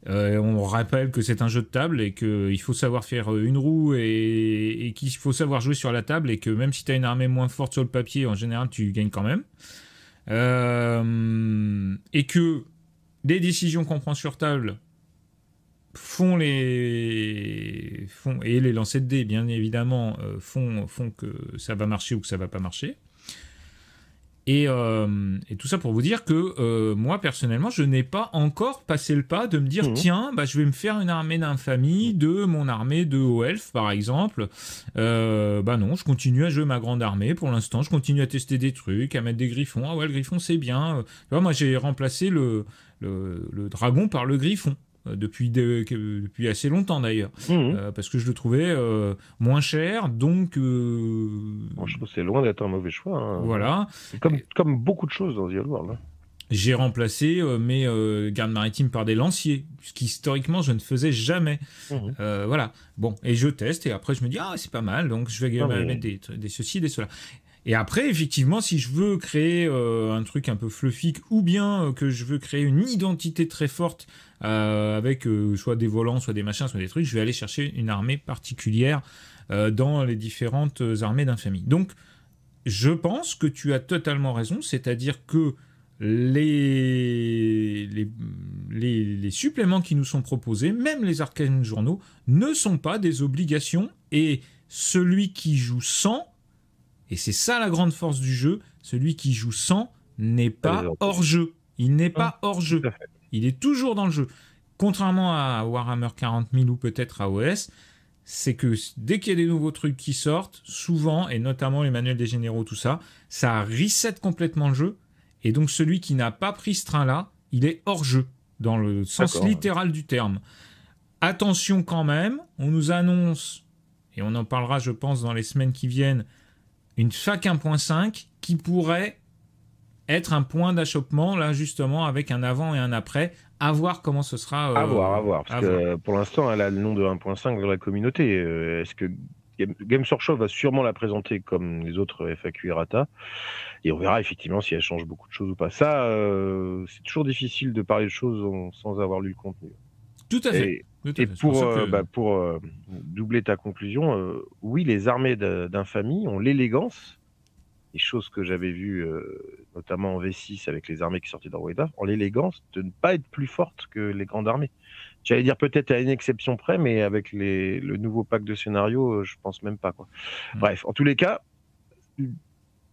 S1: On rappelle que c'est un jeu de table et qu'il faut savoir faire une roue et qu'il faut savoir jouer sur la table et que même si tu as une armée moins forte sur le papier, en général, tu gagnes quand même. Et que les décisions qu'on prend sur table et les lancers de dés bien évidemment font que ça va marcher ou que ça va pas marcher et tout ça pour vous dire que moi personnellement je n'ai pas encore passé le pas de me dire tiens bah, je vais me faire une armée d'infamie de mon armée de haut elfe par exemple. Bah non, je continue à jouer ma grande armée pour l'instant, je continue à tester des trucs, à mettre des griffons. Ah ouais, le griffon c'est bien. Moi j'ai remplacé le dragon par le griffon depuis assez longtemps d'ailleurs, parce que je le trouvais moins cher, donc
S2: Bon, je trouve que c'est loin d'être un mauvais choix. Hein.
S1: Voilà.
S2: Comme beaucoup de choses dans The Old World. Hein.
S1: J'ai remplacé mes gardes maritimes par des lanciers, ce qu'historiquement je ne faisais jamais. Voilà. Bon, et je teste, et après je me dis ah c'est pas mal, donc je vais mettre des ceci, des cela. Et après, effectivement, si je veux créer un truc un peu fluffique ou bien que je veux créer une identité très forte avec soit des volants, soit des machins, soit des trucs, je vais aller chercher une armée particulière dans les différentes armées d'infamie. Donc, je pense que tu as totalement raison, c'est-à-dire que les suppléments qui nous sont proposés, même les arcanes journaux, ne sont pas des obligations et celui qui joue sans... Et c'est ça la grande force du jeu. Celui qui joue sans n'est pas hors jeu. Il n'est pas hors jeu. Il est toujours dans le jeu. Contrairement à Warhammer 40 000 ou peut-être à OS, c'est que dès qu'il y a des nouveaux trucs qui sortent, souvent, et notamment les manuels des généraux, tout ça, ça reset complètement le jeu. Et donc celui qui n'a pas pris ce train-là, il est hors jeu, dans le sens littéral du terme. Attention quand même, on nous annonce, et on en parlera je pense dans les semaines qui viennent, une fac 1.5 qui pourrait être un point d'achoppement, là, justement, avec un avant et un après. À voir comment ce sera.
S2: À voir. Parce que pour l'instant, elle a le nom de 1.5 dans la communauté. Est-ce que Games Workshop va sûrement la présenter comme les autres FAQ errata? Et on verra effectivement si elle change beaucoup de choses ou pas. Ça, c'est toujours difficile de parler de choses sans avoir lu le contenu.
S1: Tout à fait.
S2: Et pour doubler ta conclusion, oui, les armées d'infamie ont l'élégance, des choses que j'avais vues notamment en V6 avec les armées qui sortaient dans White Dwarf, ont l'élégance de ne pas être plus fortes que les grandes armées. J'allais dire peut-être à une exception près, mais avec le nouveau pack de scénario, je pense même pas. Quoi. Bref, en tous les cas,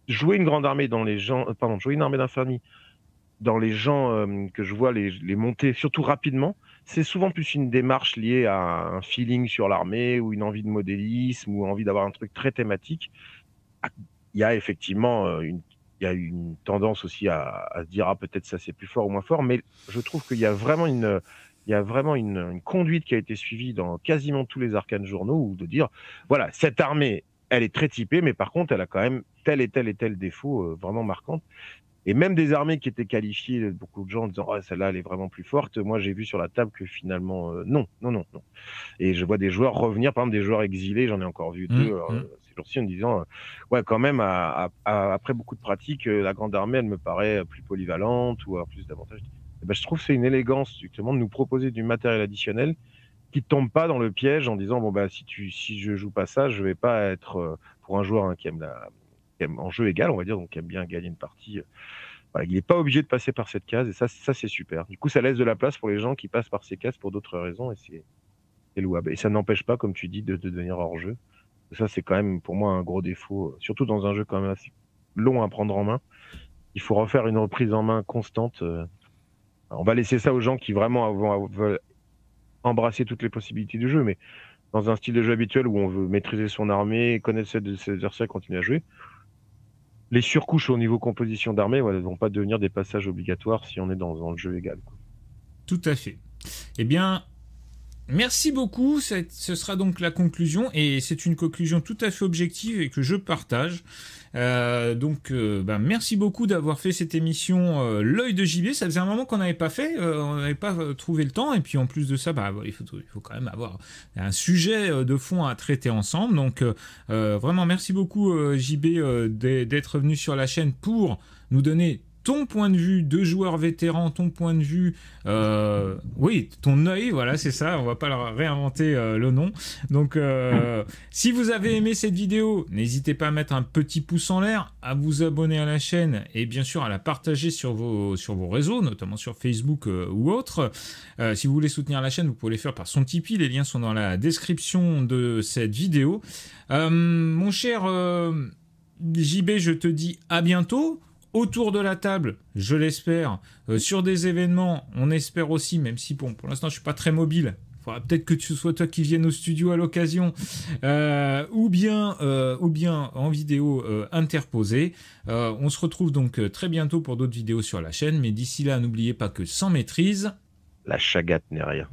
S2: jouer une grande armée dans les gens, jouer une armée d'infamie dans les gens que je vois les monter, surtout rapidement, c'est souvent plus une démarche liée à un feeling sur l'armée ou une envie de modélisme ou envie d'avoir un truc très thématique. Il y a effectivement il y a une tendance aussi à se dire ah peut-être ça c'est plus fort ou moins fort, mais je trouve qu'il y a vraiment une conduite qui a été suivie dans quasiment tous les arcanes journaux où de dire voilà cette armée elle est très typée, mais par contre elle a quand même tel et tel et tel défaut vraiment marquant. Et même des armées qui étaient qualifiées, beaucoup de gens en disant oh, celle-là elle est vraiment plus forte. Moi j'ai vu sur la table que finalement non. Et je vois des joueurs revenir, par exemple des joueurs exilés, j'en ai encore vu deux ces jours-ci en me disant ouais quand même après beaucoup de pratiques, la grande armée elle me paraît plus polyvalente ou avoir plus d'avantages. Et ben, je trouve que c'est une élégance justement de nous proposer du matériel additionnel qui ne tombe pas dans le piège en disant bon bah si je joue pas ça, je vais pas être pour un joueur qui aime en jeu égal, on va dire, donc qui aime bien gagner une partie. Voilà, il n'est pas obligé de passer par cette case et ça c'est super. Du coup, ça laisse de la place pour les gens qui passent par ces cases pour d'autres raisons et c'est louable. Et ça n'empêche pas, comme tu dis, de devenir hors jeu. Ça, c'est quand même pour moi un gros défaut, surtout dans un jeu quand même assez long à prendre en main. Il faut refaire une reprise en main constante. On va laisser ça aux gens qui vraiment veulent embrasser toutes les possibilités du jeu, mais dans un style de jeu habituel où on veut maîtriser son armée, connaître ses adversaires, continuer à jouer, les surcouches au niveau composition d'armée ne vont pas devenir des passages obligatoires si on est dans le jeu égal.
S1: Tout à fait. Eh bien, merci beaucoup. Ce sera donc la conclusion, et c'est une conclusion tout à fait objective et que je partage. Merci beaucoup d'avoir fait cette émission L'œil de JB. Ça faisait un moment qu'on n'avait pas fait, on n'avait pas trouvé le temps, et puis en plus de ça, il faut quand même avoir un sujet de fond à traiter ensemble. Donc vraiment merci beaucoup JB d'être venu sur la chaîne pour nous donner ton point de vue de joueur vétéran, ton point de vue, ton œil, voilà, c'est ça, on va pas leur réinventer le nom. Donc, si vous avez aimé cette vidéo, n'hésitez pas à mettre un petit pouce en l'air, à vous abonner à la chaîne et bien sûr à la partager sur vos réseaux, notamment sur Facebook ou autre. Si vous voulez soutenir la chaîne, vous pouvez le faire par son Tipeee, les liens sont dans la description de cette vidéo. Mon cher JB, je te dis à bientôt. Autour de la table, je l'espère, sur des événements, on espère aussi, même si pour l'instant je suis pas très mobile, il faudra peut-être que ce soit toi qui viennes au studio à l'occasion, ou bien en vidéo interposée. On se retrouve donc très bientôt pour d'autres vidéos sur la chaîne, mais d'ici là, n'oubliez pas que sans maîtrise,
S2: la chagate n'est rien.